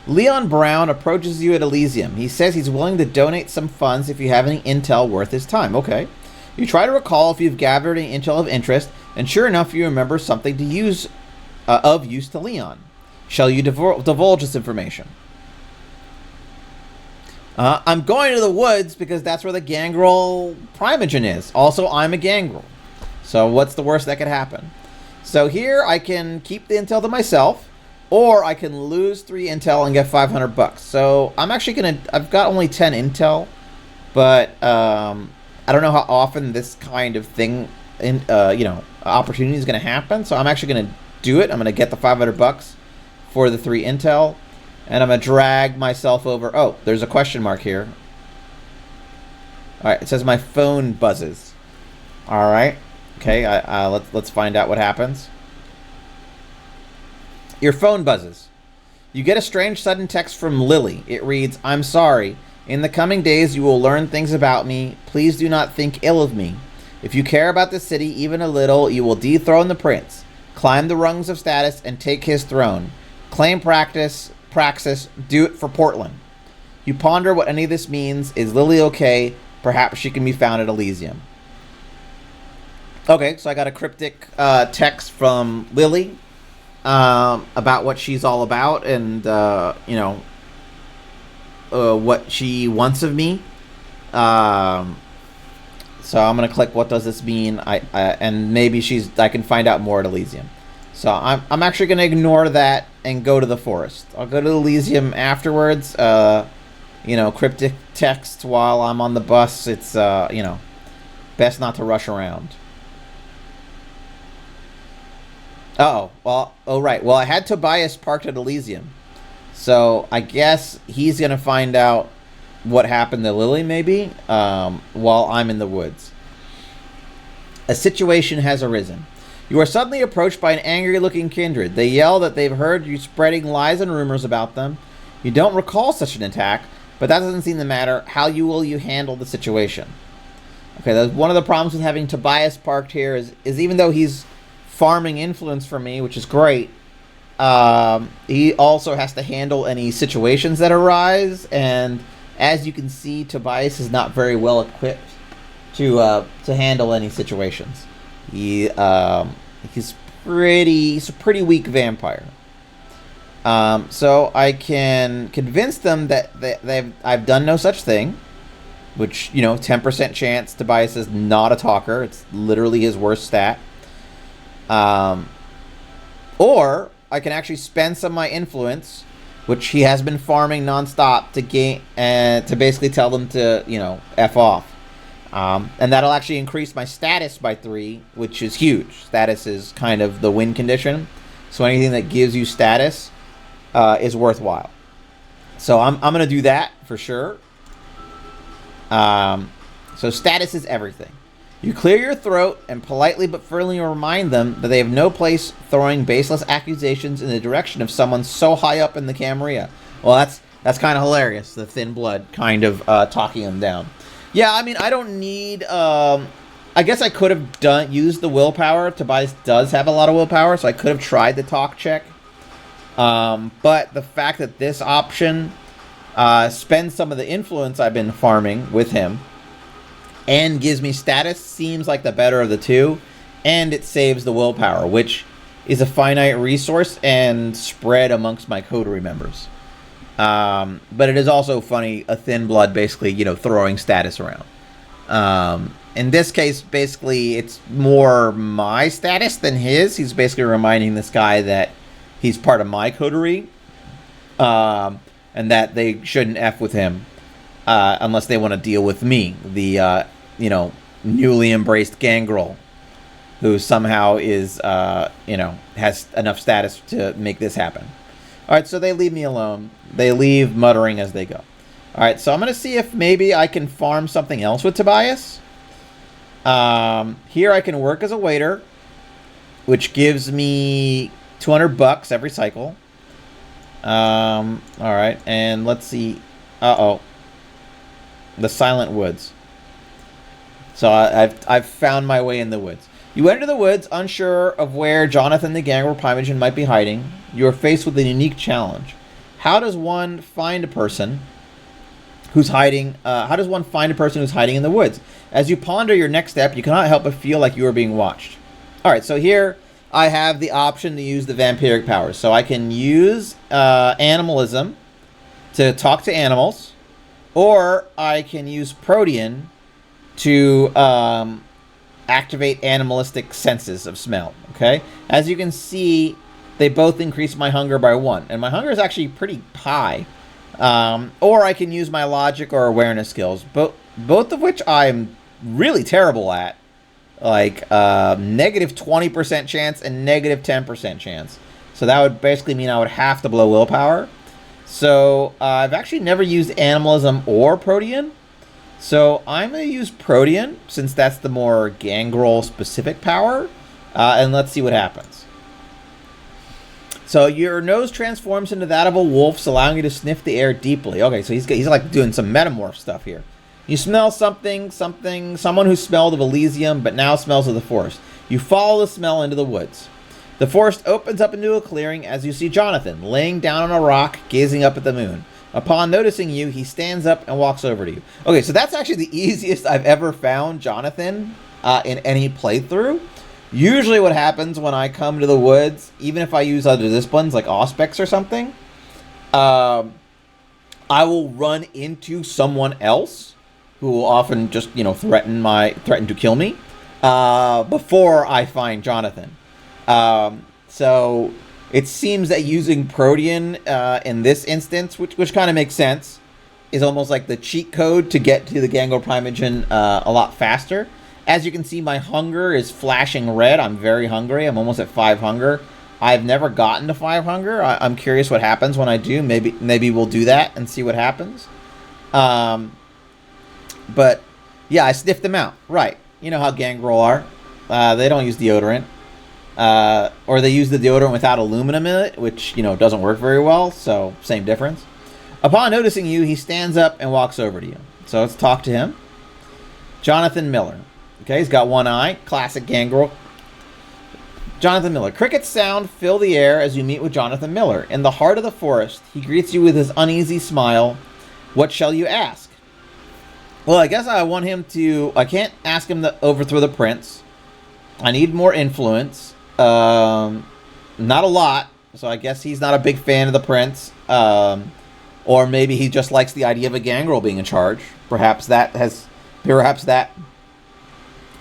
Leon Brown approaches you at Elysium. He says he's willing to donate some funds if you have any intel worth his time. Okay. You try to recall if you've gathered any intel of interest, and sure enough, you remember something to use of use to Leon. Shall you divulge this information? I'm going to the woods because that's where the Gangrel Primogen is. Also, I'm a Gangrel. So what's the worst that could happen? So here I can keep the intel to myself, or I can lose 3 intel and get 500 bucks. So I'm actually going to... I've got only 10 intel, but I don't know how often this kind of thing, opportunity is going to happen. So I'm actually going to do it. I'm going to get the 500 bucks for the 3 intel, and I'm going to drag myself over. Oh, there's a question mark here. All right, it says my phone buzzes. All right. Okay, let's find out what happens. Your phone buzzes. You get a strange sudden text from Lily. It reads, "I'm sorry. In the coming days you will learn things about me. Please do not think ill of me. If you care about the city even a little, you will dethrone the prince, climb the rungs of status, and take his throne. Claim Praxis, do it for Portland." You ponder what any of this means. Is Lily okay? Perhaps she can be found at Elysium. Okay, so I got a cryptic text from Lily about what she's all about and, what she wants of me. So I'm going to click what does this mean, and maybe I can find out more at Elysium. So I'm actually going to ignore that and go to the forest. I'll go to Elysium afterwards. Cryptic text while I'm on the bus. It's, best not to rush around. Oh, well, right. Well, I had Tobias parked at Elysium. So I guess he's going to find out what happened to Lily, maybe, while I'm in the woods. A situation has arisen. You are suddenly approached by an angry-looking kindred. They yell that they've heard you spreading lies and rumors about them. You don't recall such an attack, but that doesn't seem to matter. How will you handle the situation? Okay, that's one of the problems with having Tobias parked here is even though he's farming influence for me, which is great, he also has to handle any situations that arise, and as you can see, Tobias is not very well equipped to handle any situations. He's a pretty weak vampire. So I can convince them that I've done no such thing, which 10% chance Tobias is not a talker. It's literally his worst stat. Or I can actually spend some of my influence, which he has been farming nonstop, to gain and to basically tell them to F off. And that'll actually increase my status by 3, which is huge. Status is kind of the win condition. So anything that gives you status is worthwhile. So I'm going to do that for sure. So status is everything. You clear your throat and politely but firmly remind them that they have no place throwing baseless accusations in the direction of someone so high up in the Camarilla. Well, that's kind of hilarious, the thin blood kind of talking them down. Yeah, I mean, I don't need... I guess I could have used the willpower. Tobias does have a lot of willpower, so I could have tried the talk check. But the fact that this option spends some of the influence I've been farming with him and gives me status seems like the better of the two, and it saves the willpower, which is a finite resource and spread amongst my coterie members. But it is also funny, a thin blood basically, throwing status around. In this case, basically, it's more my status than his. He's basically reminding this guy that he's part of my coterie, and that they shouldn't F with him unless they want to deal with me, the newly embraced gangrel, who somehow is, has enough status to make this happen. All right, so they leave me alone. They leave muttering as they go. All right, so I'm going to see if maybe I can farm something else with Tobias. Here I can work as a waiter, which gives me $200 every cycle. All right, and let's see. Uh-oh. The Silent Woods. So I've found my way in the woods. You enter the woods, unsure of where Jonathan the Gangrel Primogen might be hiding. You are faced with a unique challenge. How does one find a person who's hiding? How does one find a person who's hiding in the woods? As you ponder your next step, you cannot help but feel like you are being watched. All right, so here I have the option to use the vampiric powers. So I can use animalism to talk to animals, or I can use Protean to activate animalistic senses of smell. Okay, as you can see, they both increase my hunger by 1, and my hunger is actually pretty high. Or I can use my logic or awareness skills, both of which I'm really terrible at, like negative 20% chance and negative 10% chance. So that would basically mean I would have to blow willpower. So I've actually never used animalism or Protean. So I'm going to use Protean, since that's the more gangrel specific power, and let's see what happens. So your nose transforms into that of a wolf's, allowing you to sniff the air deeply. Okay, so he's like doing some metamorph stuff here. You smell someone who smelled of Elysium, but now smells of the forest. You follow the smell into the woods. The forest opens up into a clearing as you see Jonathan laying down on a rock, gazing up at the moon. Upon noticing you, he stands up and walks over to you. Okay, so that's actually the easiest I've ever found Jonathan in any playthrough. Usually what happens when I come to the woods, even if I use other disciplines like Auspex or something, I will run into someone else who will often just, threaten to kill me before I find Jonathan. So it seems that using Protean in this instance, which kind of makes sense, is almost like the cheat code to get to the Gangrel Primogen a lot faster. As you can see, my hunger is flashing red. I'm very hungry. I'm almost at 5 hunger. I've never gotten to 5 hunger. I'm curious what happens when I do. Maybe we'll do that and see what happens. But yeah, I sniffed them out. Right. You know how Gangrel are. They don't use deodorant. Or they use the deodorant without aluminum in it, which, doesn't work very well. So same difference. Upon noticing you, he stands up and walks over to you. So let's talk to him. Jonathan Miller. Okay, he's got one eye. Classic Gangrel. Jonathan Miller. Crickets sound fill the air as you meet with Jonathan Miller. In the heart of the forest, he greets you with his uneasy smile. What shall you ask? Well, I guess I want him to... I can't ask him to overthrow the prince. I need more influence. Not a lot. So I guess he's not a big fan of the prince. Or maybe he just likes the idea of a Gangrel being in charge. Perhaps that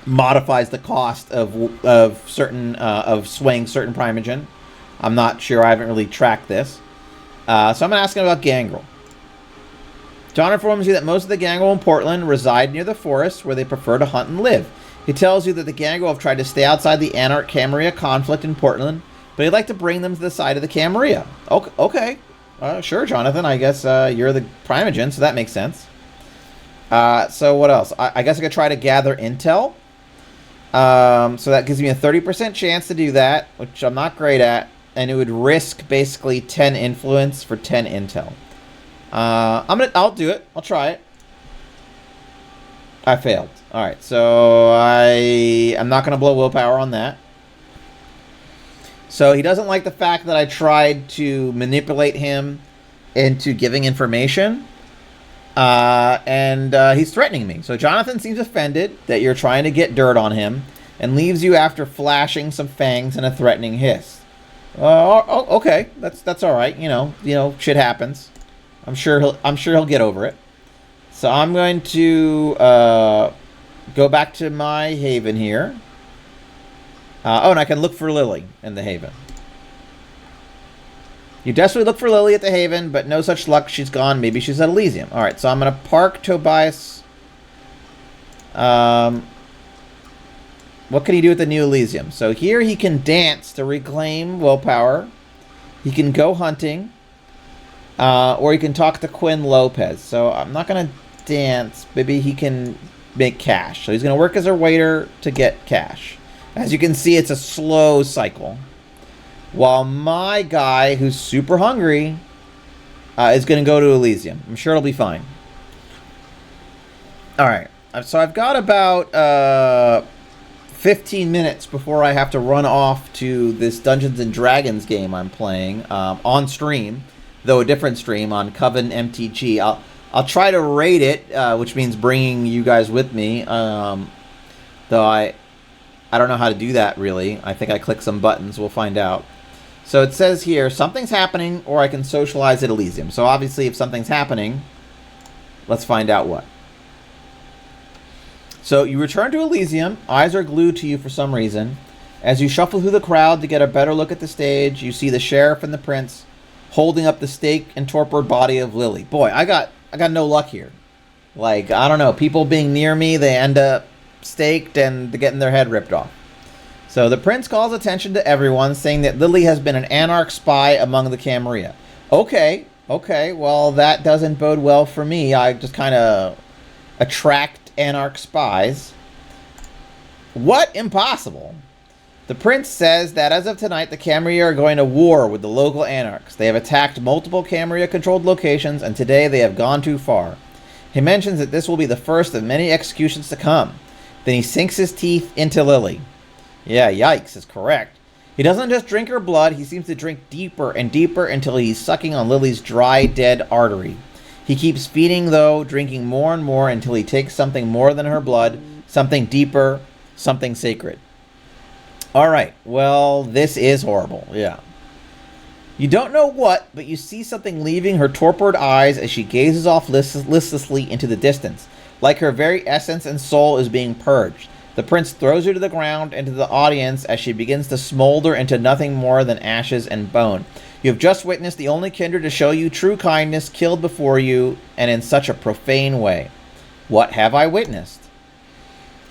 modifies the cost of certain of swaying certain Primogen. I'm not sure. I haven't really tracked this. So I'm going to ask him about Gangrel. John informs you that most of the Gangrel in Portland reside near the forest where they prefer to hunt and live. He tells you that the Gangrel have tried to stay outside the Anarch-Camarilla conflict in Portland, but he'd like to bring them to the side of the Camarilla. Okay. Sure, Jonathan. I guess you're the Primogen, so that makes sense. So what else? I guess I could try to gather intel. So that gives me a 30% chance to do that, which I'm not great at. And it would risk basically 10 influence for 10 intel. I'll do it. I'll try it. I failed. All right, so I'm not going to blow willpower on that. So he doesn't like the fact that I tried to manipulate him into giving information. And he's threatening me. So Jonathan seems offended that you're trying to get dirt on him and leaves you after flashing some fangs and a threatening hiss. Okay, that's all right. You know, shit happens. I'm sure he'll get over it. So I'm going to go back to my haven here. And I can look for Lily in the haven. You desperately look for Lily at the haven, but no such luck. She's gone. Maybe she's at Elysium. All right, so I'm going to park Tobias. What can he do at the New Elysium? So here he can dance to reclaim willpower. He can go hunting. Or he can talk to Quinn Lopez. So I'm not going to dance. Maybe he can make cash. So he's going to work as a waiter to get cash. As you can see, it's a slow cycle. While my guy, who's super hungry, is going to go to Elysium. I'm sure it'll be fine. All right. So I've got about 15 minutes before I have to run off to this Dungeons & Dragons game I'm playing on stream, though a different stream on Coven MTG. I'll try to raid it, which means bringing you guys with me, though I don't know how to do that, really. I think I click some buttons. We'll find out. So it says here, something's happening, or I can socialize at Elysium. So obviously, if something's happening, let's find out what. So you return to Elysium. Eyes are glued to you for some reason. As you shuffle through the crowd to get a better look at the stage, you see the sheriff and the prince holding up the stake and torpored body of Lily. Boy, I got no luck here. Like, I don't know, people being near me, they end up staked and getting their head ripped off. So the prince calls attention to everyone, saying that Lily has been an Anarch spy among the Camarilla. Okay, well, that doesn't bode well for me. I just kind of attract Anarch spies. What? Impossible. The prince says that as of tonight, the Camarilla are going to war with the local Anarchs. They have attacked multiple Camarilla-controlled locations, and today they have gone too far. He mentions that this will be the first of many executions to come. Then he sinks his teeth into Lily. Yeah, yikes is correct. He doesn't just drink her blood, he seems to drink deeper and deeper until he's sucking on Lily's dry, dead artery. He keeps feeding, though, drinking more and more until he takes something more than her blood, something deeper, something sacred. All right, well, this is horrible, yeah. You don't know what, but you see something leaving her torpored eyes as she gazes off listlessly into the distance, like her very essence and soul is being purged. The prince throws her to the ground and to the audience as she begins to smolder into nothing more than ashes and bone. You have just witnessed the only kindred to show you true kindness killed before you, and in such a profane way. What have I witnessed?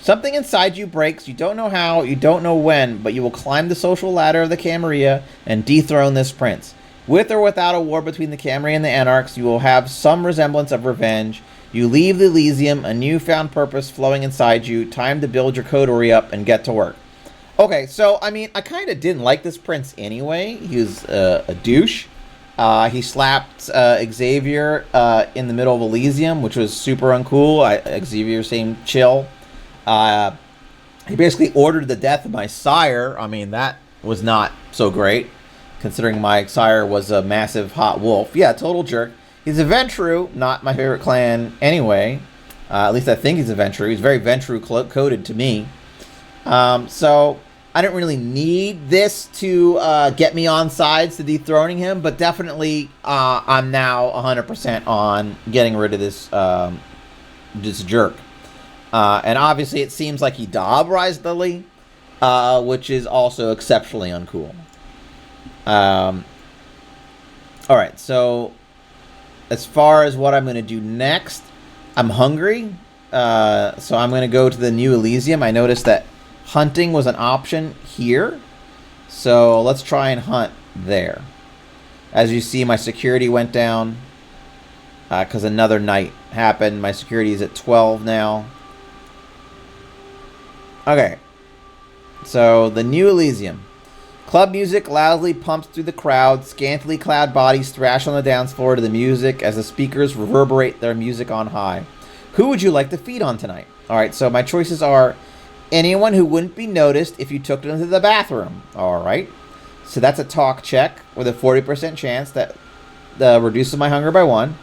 Something inside you breaks. You don't know how, you don't know when, but you will climb the social ladder of the Camarilla and dethrone this prince. With or without a war between the Camarilla and the Anarchs, you will have some resemblance of revenge. You leave the Elysium, a newfound purpose flowing inside you. Time to build your coterie up and get to work. Okay, so, I mean, I kind of didn't like this prince anyway. He was a douche. He slapped Xavier in the middle of Elysium, which was super uncool. Xavier seemed chill. He basically ordered the death of my sire. I mean, that was not so great, considering my sire was a massive hot wolf. Yeah, total jerk. He's a Ventru, not my favorite clan anyway. At least I think he's a Ventru. He's very Ventru-coded to me. So I didn't really need this to get me on sides to dethroning him, but definitely I'm now 100% on getting rid of this jerk. And obviously it seems like he Dabrized Lily, which is also exceptionally uncool. All right, so as far as what I'm going to do next, I'm hungry. So I'm going to go to the New Elysium. I noticed that hunting was an option here. So let's try and hunt there. As you see, my security went down because another night happened. My security is at 12 now. Okay. So the New Elysium. Club music loudly pumps through the crowd. Scantily clad bodies thrash on the dance floor to the music as the speakers reverberate their music on high. Who would you like to feed on tonight? All right, so my choices are anyone who wouldn't be noticed if you took them to the bathroom. All right. So that's a talk check with a 40% chance that reduces my hunger by 1.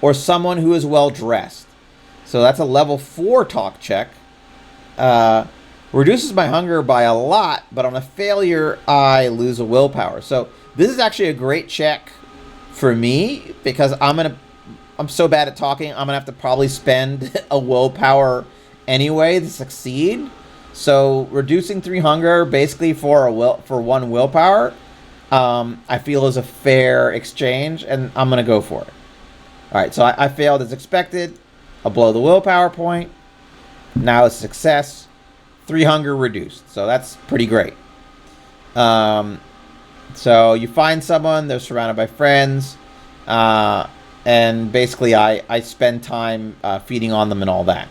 Or someone who is well dressed. So that's a level 4 talk check. Reduces my hunger by a lot, but on a failure, I lose a willpower. So this is actually a great check for me because I'm so bad at talking. I'm gonna have to probably spend a willpower anyway to succeed. So reducing 3 hunger basically for 1 willpower, I feel is a fair exchange, and I'm gonna go for it. All right, so I failed as expected. I'll blow the willpower point. Now it's success. 3 hunger reduced. So that's pretty great. So you find someone, they're surrounded by friends, and basically I spend time feeding on them and all that.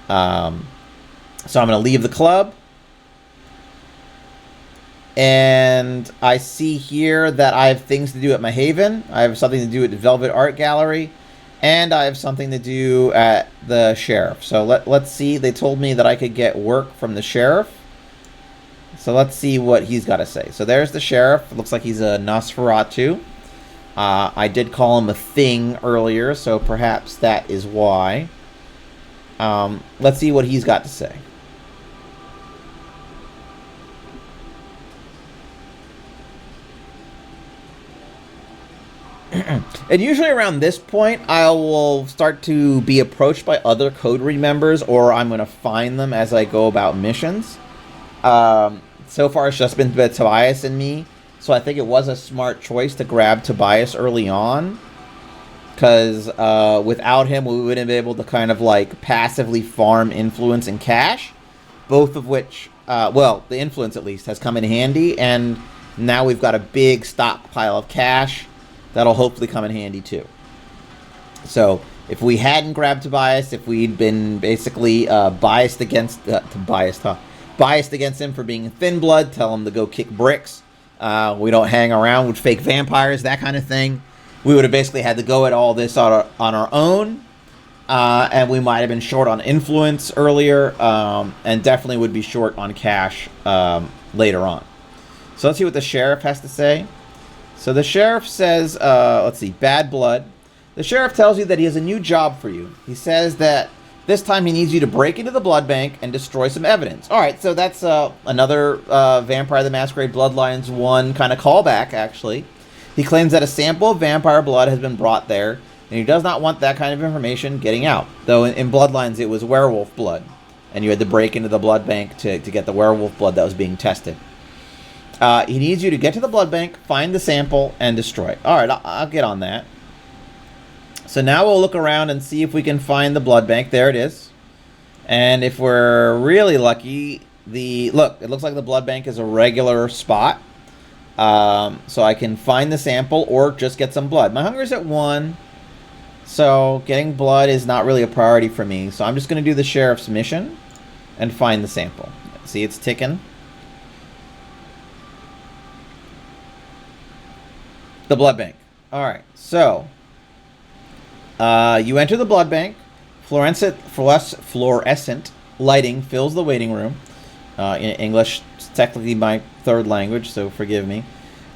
So I'm going to leave the club. And I see here that I have things to do at my haven. I have something to do at the Velvet Art Gallery. And I have something to do at the sheriff. So let's see. They told me that I could get work from the sheriff. So let's see what he's got to say. So there's the sheriff. It looks like he's a Nosferatu. I did call him a thing earlier, so perhaps that is why. Let's see what he's got to say. And usually around this point, I will start to be approached by other Coterie members, or I'm going to find them as I go about missions. So far, it's just been Tobias and me, so I think it was a smart choice to grab Tobias early on, because without him, we wouldn't be able to kind of like passively farm influence and cash, both of which, well, the influence at least has come in handy, and now we've got a big stockpile of cash. That'll hopefully come in handy too. So if we hadn't grabbed Tobias, if we'd been basically biased against him for being thin blood, tell him to go kick bricks. We don't hang around with fake vampires, that kind of thing. We would have basically had to go at all this on our own, and we might have been short on influence earlier, and definitely would be short on cash later on. So let's see what the sheriff has to say. So the sheriff says, let's see, bad blood. The sheriff tells you that he has a new job for you. He says that this time he needs you to break into the blood bank and destroy some evidence. All right, so that's another Vampire the Masquerade Bloodlines 1 kind of callback, actually. He claims that a sample of vampire blood has been brought there, and he does not want that kind of information getting out. Though in Bloodlines it was werewolf blood, and you had to break into the blood bank to get the werewolf blood that was being tested. He needs you to get to the blood bank, find the sample, and destroy it. All right, I'll get on that. So now we'll look around and see if we can find the blood bank. There it is. And if we're really lucky, it looks like the blood bank is a regular spot. So I can find the sample or just get some blood. My hunger's at 1, so getting blood is not really a priority for me. So I'm just going to do the sheriff's mission and find the sample. See, it's ticking. The blood bank. All right, so you enter the blood bank. Fluorescent lighting fills the waiting room. In English, it's technically my 3rd language, so forgive me.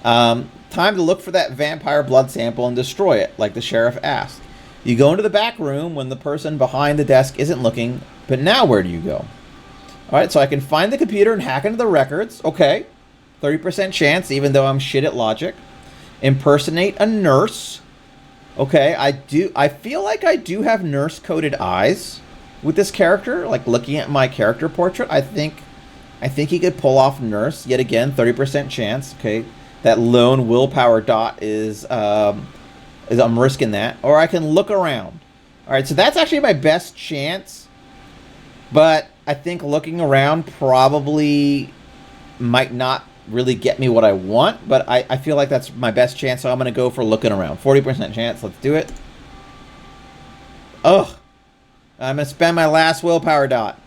Time to look for that vampire blood sample and destroy it, like the sheriff asked. You go into the back room when the person behind the desk isn't looking, but now where do you go? All right, so I can find the computer and hack into the records. Okay, 30% chance, even though I'm shit at logic. Impersonate a nurse. Okay, I feel like I do have nurse-coded eyes with this character. Like, looking at my character portrait, I think he could pull off nurse. Yet again, 30% chance. Okay, that lone willpower dot is I'm risking that. Or I can look around. All right, so that's actually my best chance. But I think looking around probably might not really get me what I want. But I feel like that's my best chance, so I'm going to go for looking around. 40% chance. Let's do it. Ugh. I'm going to spend my last willpower dot.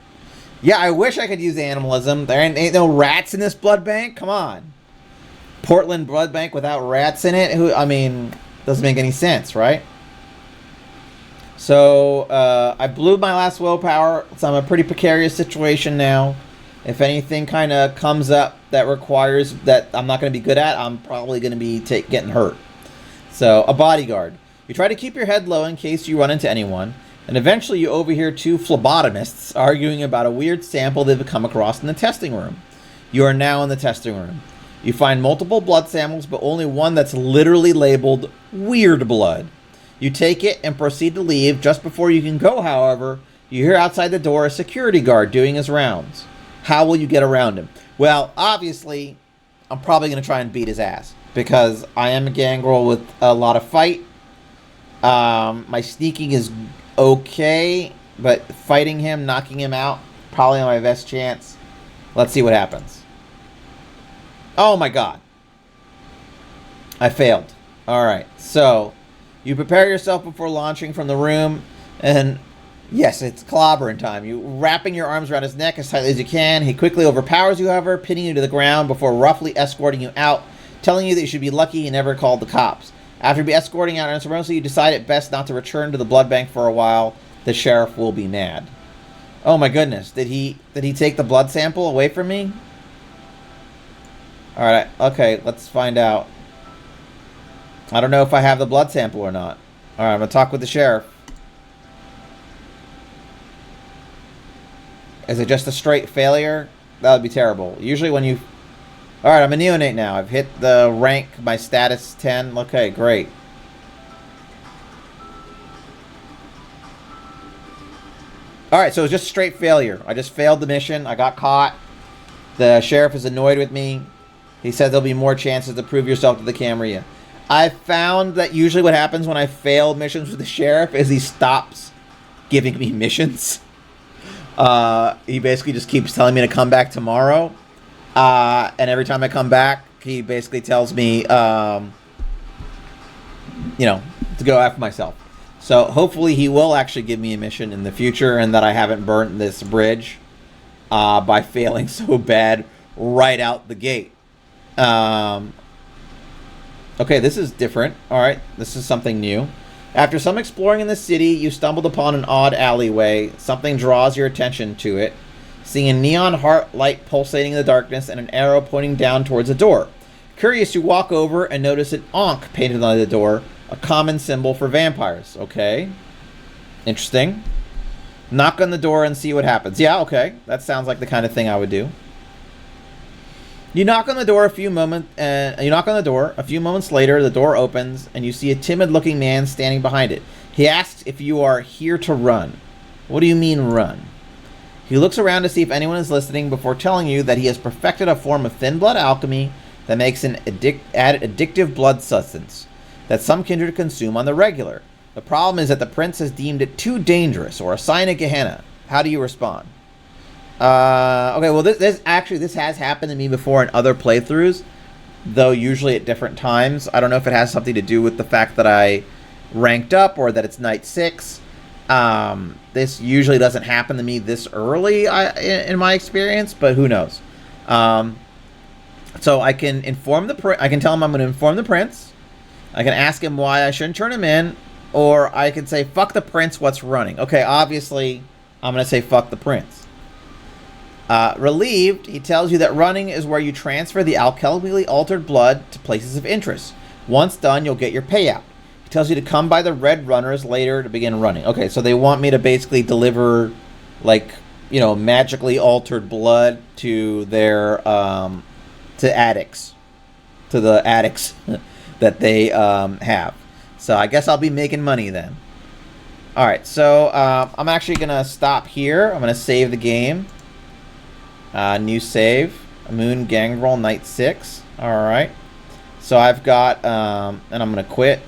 Yeah, I wish I could use animalism. There ain't no rats in this blood bank. Come on. Portland blood bank without rats in it? I mean, doesn't make any sense, right? So, I blew my last willpower, so I'm in a pretty precarious situation now. If anything kind of comes up that requires that I'm not going to be good at, I'm probably going to be getting hurt. So, a bodyguard. You try to keep your head low in case you run into anyone, and eventually you overhear two phlebotomists arguing about a weird sample they've come across in the testing room. You are now in the testing room. You find multiple blood samples, but only one that's literally labeled weird blood. You take it and proceed to leave. Just before you can go, however, you hear outside the door a security guard doing his rounds. How will you get around him? Well, obviously, I'm probably going to try and beat his ass, because I am a gangrel with a lot of fight. My sneaking is okay, but fighting him, knocking him out, probably my best chance. Let's see what happens. Oh my god. I failed. Alright, so you prepare yourself before launching from the room, and yes, it's clobbering time. You wrapping your arms around his neck as tightly as you can. He quickly overpowers you, however, pinning you to the ground before roughly escorting you out, telling you that you should be lucky he never called the cops. After be escorting out unceremoniously, you decide it best not to return to the blood bank for a while. The sheriff will be mad. Oh my goodness, did he take the blood sample away from me? Alright, okay, let's find out. I don't know if I have the blood sample or not. Alright, I'm going to talk with the sheriff. Is it just a straight failure? That would be terrible. Usually when you... Alright, I'm a neonate now. I've hit the rank, my status 10. Okay, great. Alright, so it's just straight failure. I just failed the mission. I got caught. The sheriff is annoyed with me. He said there'll be more chances to prove yourself to the camera. I found that usually what happens when I fail missions with the sheriff is he stops giving me missions. He basically just keeps telling me to come back tomorrow. And every time I come back, he basically tells me, you know, to go after myself. So hopefully he will actually give me a mission in the future, and that I haven't burnt this bridge by failing so bad right out the gate. Okay, this is different. All right, this is something new. After some exploring in the city, you stumbled upon an odd alleyway. Something draws your attention to it. Seeing a neon heart light pulsating in the darkness and an arrow pointing down towards a door. Curious, you walk over and notice an ankh painted on the door, a common symbol for vampires. Okay, interesting. Knock on the door and see what happens. Yeah, okay, that sounds like the kind of thing I would do. You knock on the door a few moments later, the door opens, and you see a timid-looking man standing behind it. He asks if you are here to run. What do you mean, run? He looks around to see if anyone is listening before telling you that he has perfected a form of thin blood alchemy that makes an addictive blood substance that some kindred consume on the regular. The problem is that the prince has deemed it too dangerous, or a sign of Gehenna. How do you respond? Okay, well, this has happened to me before in other playthroughs, though usually at different times. I don't know if it has something to do with the fact that I ranked up or that it's night 6. This usually doesn't happen to me this early, in my experience, but who knows? So I can I can tell him I'm going to inform the prince. I can ask him why I shouldn't turn him in, or I can say, fuck the prince, what's running? Okay, obviously, I'm going to say fuck the prince. Relieved, he tells you that running is where you transfer the alchelically altered blood to places of interest. Once done, you'll get your payout. He tells you to come by the red runners later to begin running. Okay, so they want me to basically deliver, like, you know, magically altered blood to their, to addicts. To the addicts that they have. So I guess I'll be making money then. Alright, so I'm actually going to stop here. I'm going to save the game. New save. Moon Gangrel Night 6. Alright. So I've got, and I'm going to quit.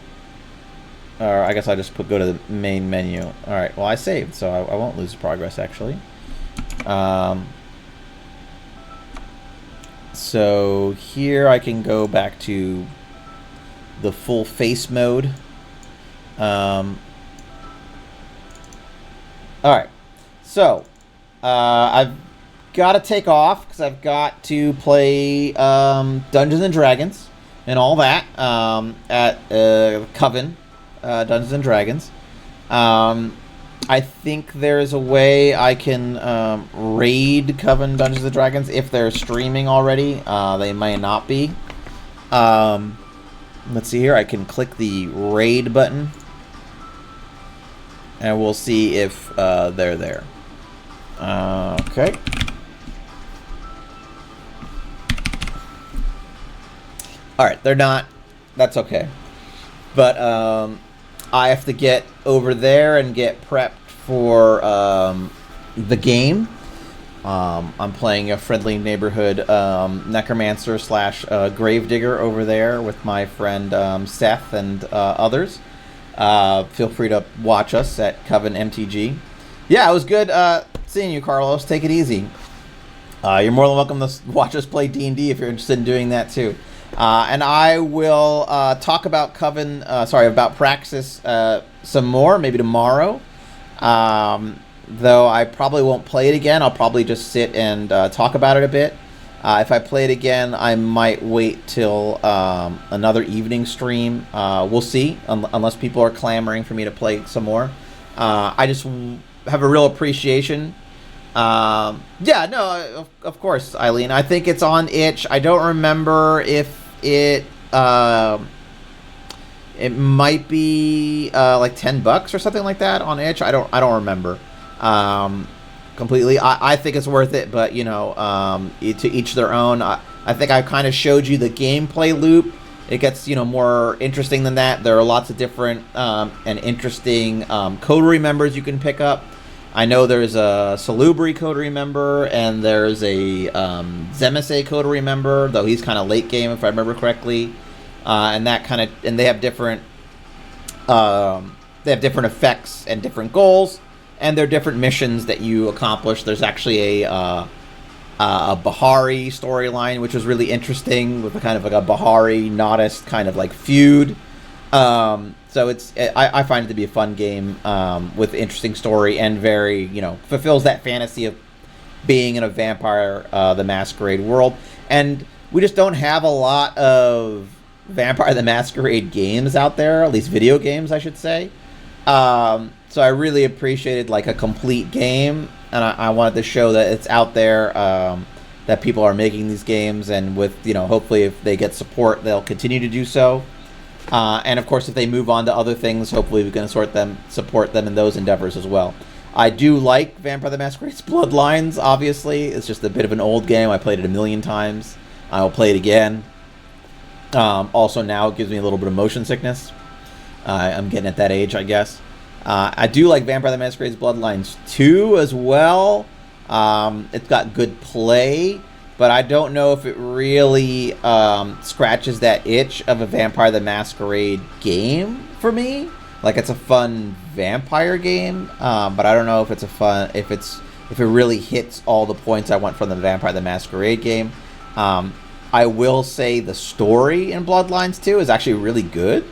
Or I guess I'll just go to the main menu. All right. Well, I saved, so I won't lose progress actually. So here I can go back to the full face mode. All right. So I've got to take off because I've got to play Dungeons and Dragons and all that at Coven Dungeons and Dragons. I think there's a way I can raid Coven Dungeons and Dragons if they're streaming already. They may not be. Let's see here. I can click the raid button, and we'll see if they're there. Okay. All right, they're not. That's okay. But I have to get over there and get prepped for the game. I'm playing a friendly neighborhood necromancer / gravedigger over there with my friend Seth and others. Feel free to watch us at Coven MTG. Yeah, it was good seeing you, Carlos. Take it easy. You're more than welcome to watch us play D&D if you're interested in doing that too. And I will talk about about Praxis some more, maybe tomorrow. Though I probably won't play it again. I'll probably just sit and talk about it a bit. If I play it again, I might wait till another evening stream. We'll see, unless people are clamoring for me to play some more. I just have a real appreciation. Yeah, no, of course, Eileen. I think it's on itch. I don't remember if it might be like $10 or something like that on itch. I don't remember completely. I think it's worth it, but you know, to each their own. I think I kind of showed you the gameplay loop. It gets, you know, more interesting than that. There are lots of different and interesting coterie members you can pick up. I know there's a Salubri coterie member, and there's a Zemise coterie member, though he's kind of late game if I remember correctly. And they have different effects and different goals, and there are different missions that you accomplish. There's actually a Bahari storyline, which was really interesting, with a kind of like a Bahari Nodist kind of like feud. So I find it to be a fun game with interesting story and very, you know, fulfills that fantasy of being in a Vampire the Masquerade world. And we just don't have a lot of Vampire the Masquerade games out there, at least video games, I should say. So I really appreciated like a complete game, and I wanted to show that it's out there, that people are making these games, and with, you know, hopefully if they get support, they'll continue to do so. And of course, if they move on to other things, hopefully we can support them in those endeavors as well. I do like Vampire the Masquerade's Bloodlines, obviously. It's just a bit of an old game. I played it a million times. I will play it again. Also now it gives me a little bit of motion sickness. I'm getting at that age, I guess. I do like Vampire the Masquerade's Bloodlines 2 as well. It's got good play, but I don't know if it really scratches that itch of a Vampire the Masquerade game for me. Like, it's a fun vampire game, but I don't know if if it really hits all the points I want from the Vampire the Masquerade game. I will say the story in Bloodlines 2 is actually really good.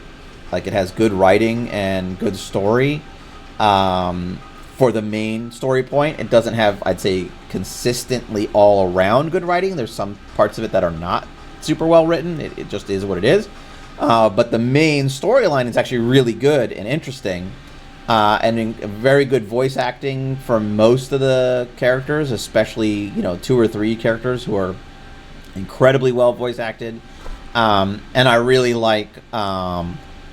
Like, it has good writing and good story. For the main story point, it doesn't have, I'd say, consistently all around good writing. There's some parts of it that are not super well written. It just is what it is. But the main storyline is actually really good and interesting, and very good voice acting from most of the characters, especially, you know, 2 or 3 characters who are incredibly well voice acted. And I really like,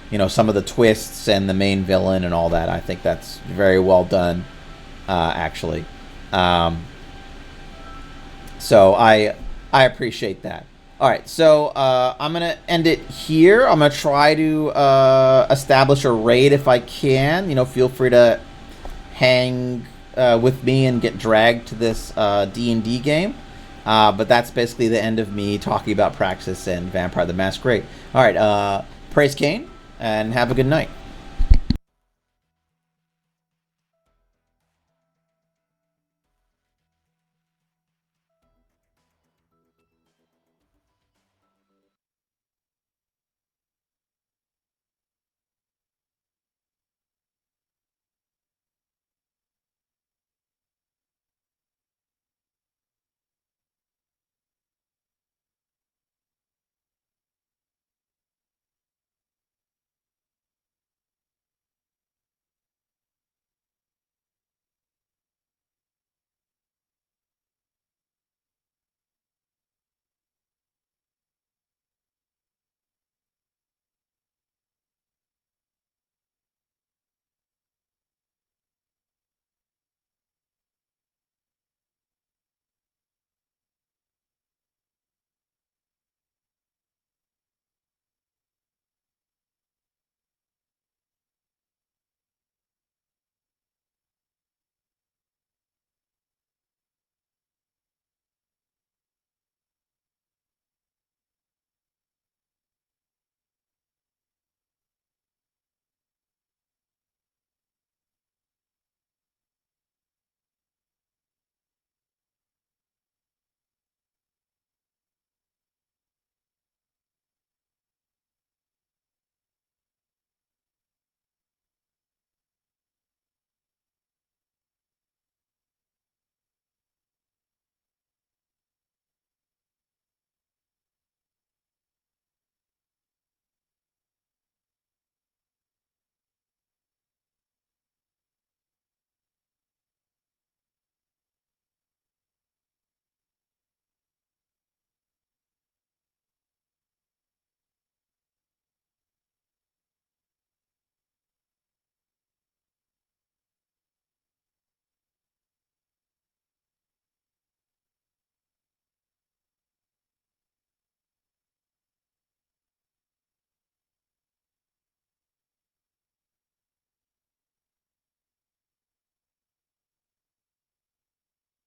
you know, some of the twists and the main villain and all that. I think that's very well done, actually. So I appreciate that. All right, so I'm going to end it here. I'm going to try to establish a raid if I can. You know, feel free to hang with me and get dragged to this D&D game. But that's basically the end of me talking about Praxis and Vampire the Masquerade. All right, praise Kane, and have a good night.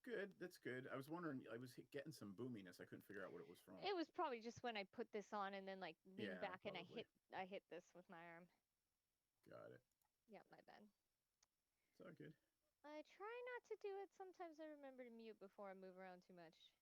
good. That's good. I was wondering. I was getting some boominess. I couldn't figure out what it was from. It was probably just when I put this on and then like leaned Yeah, back and probably. I hit this with my arm. Got it. Yeah, my bad. It's all good. I try not to do it. Sometimes I remember to mute before I move around too much.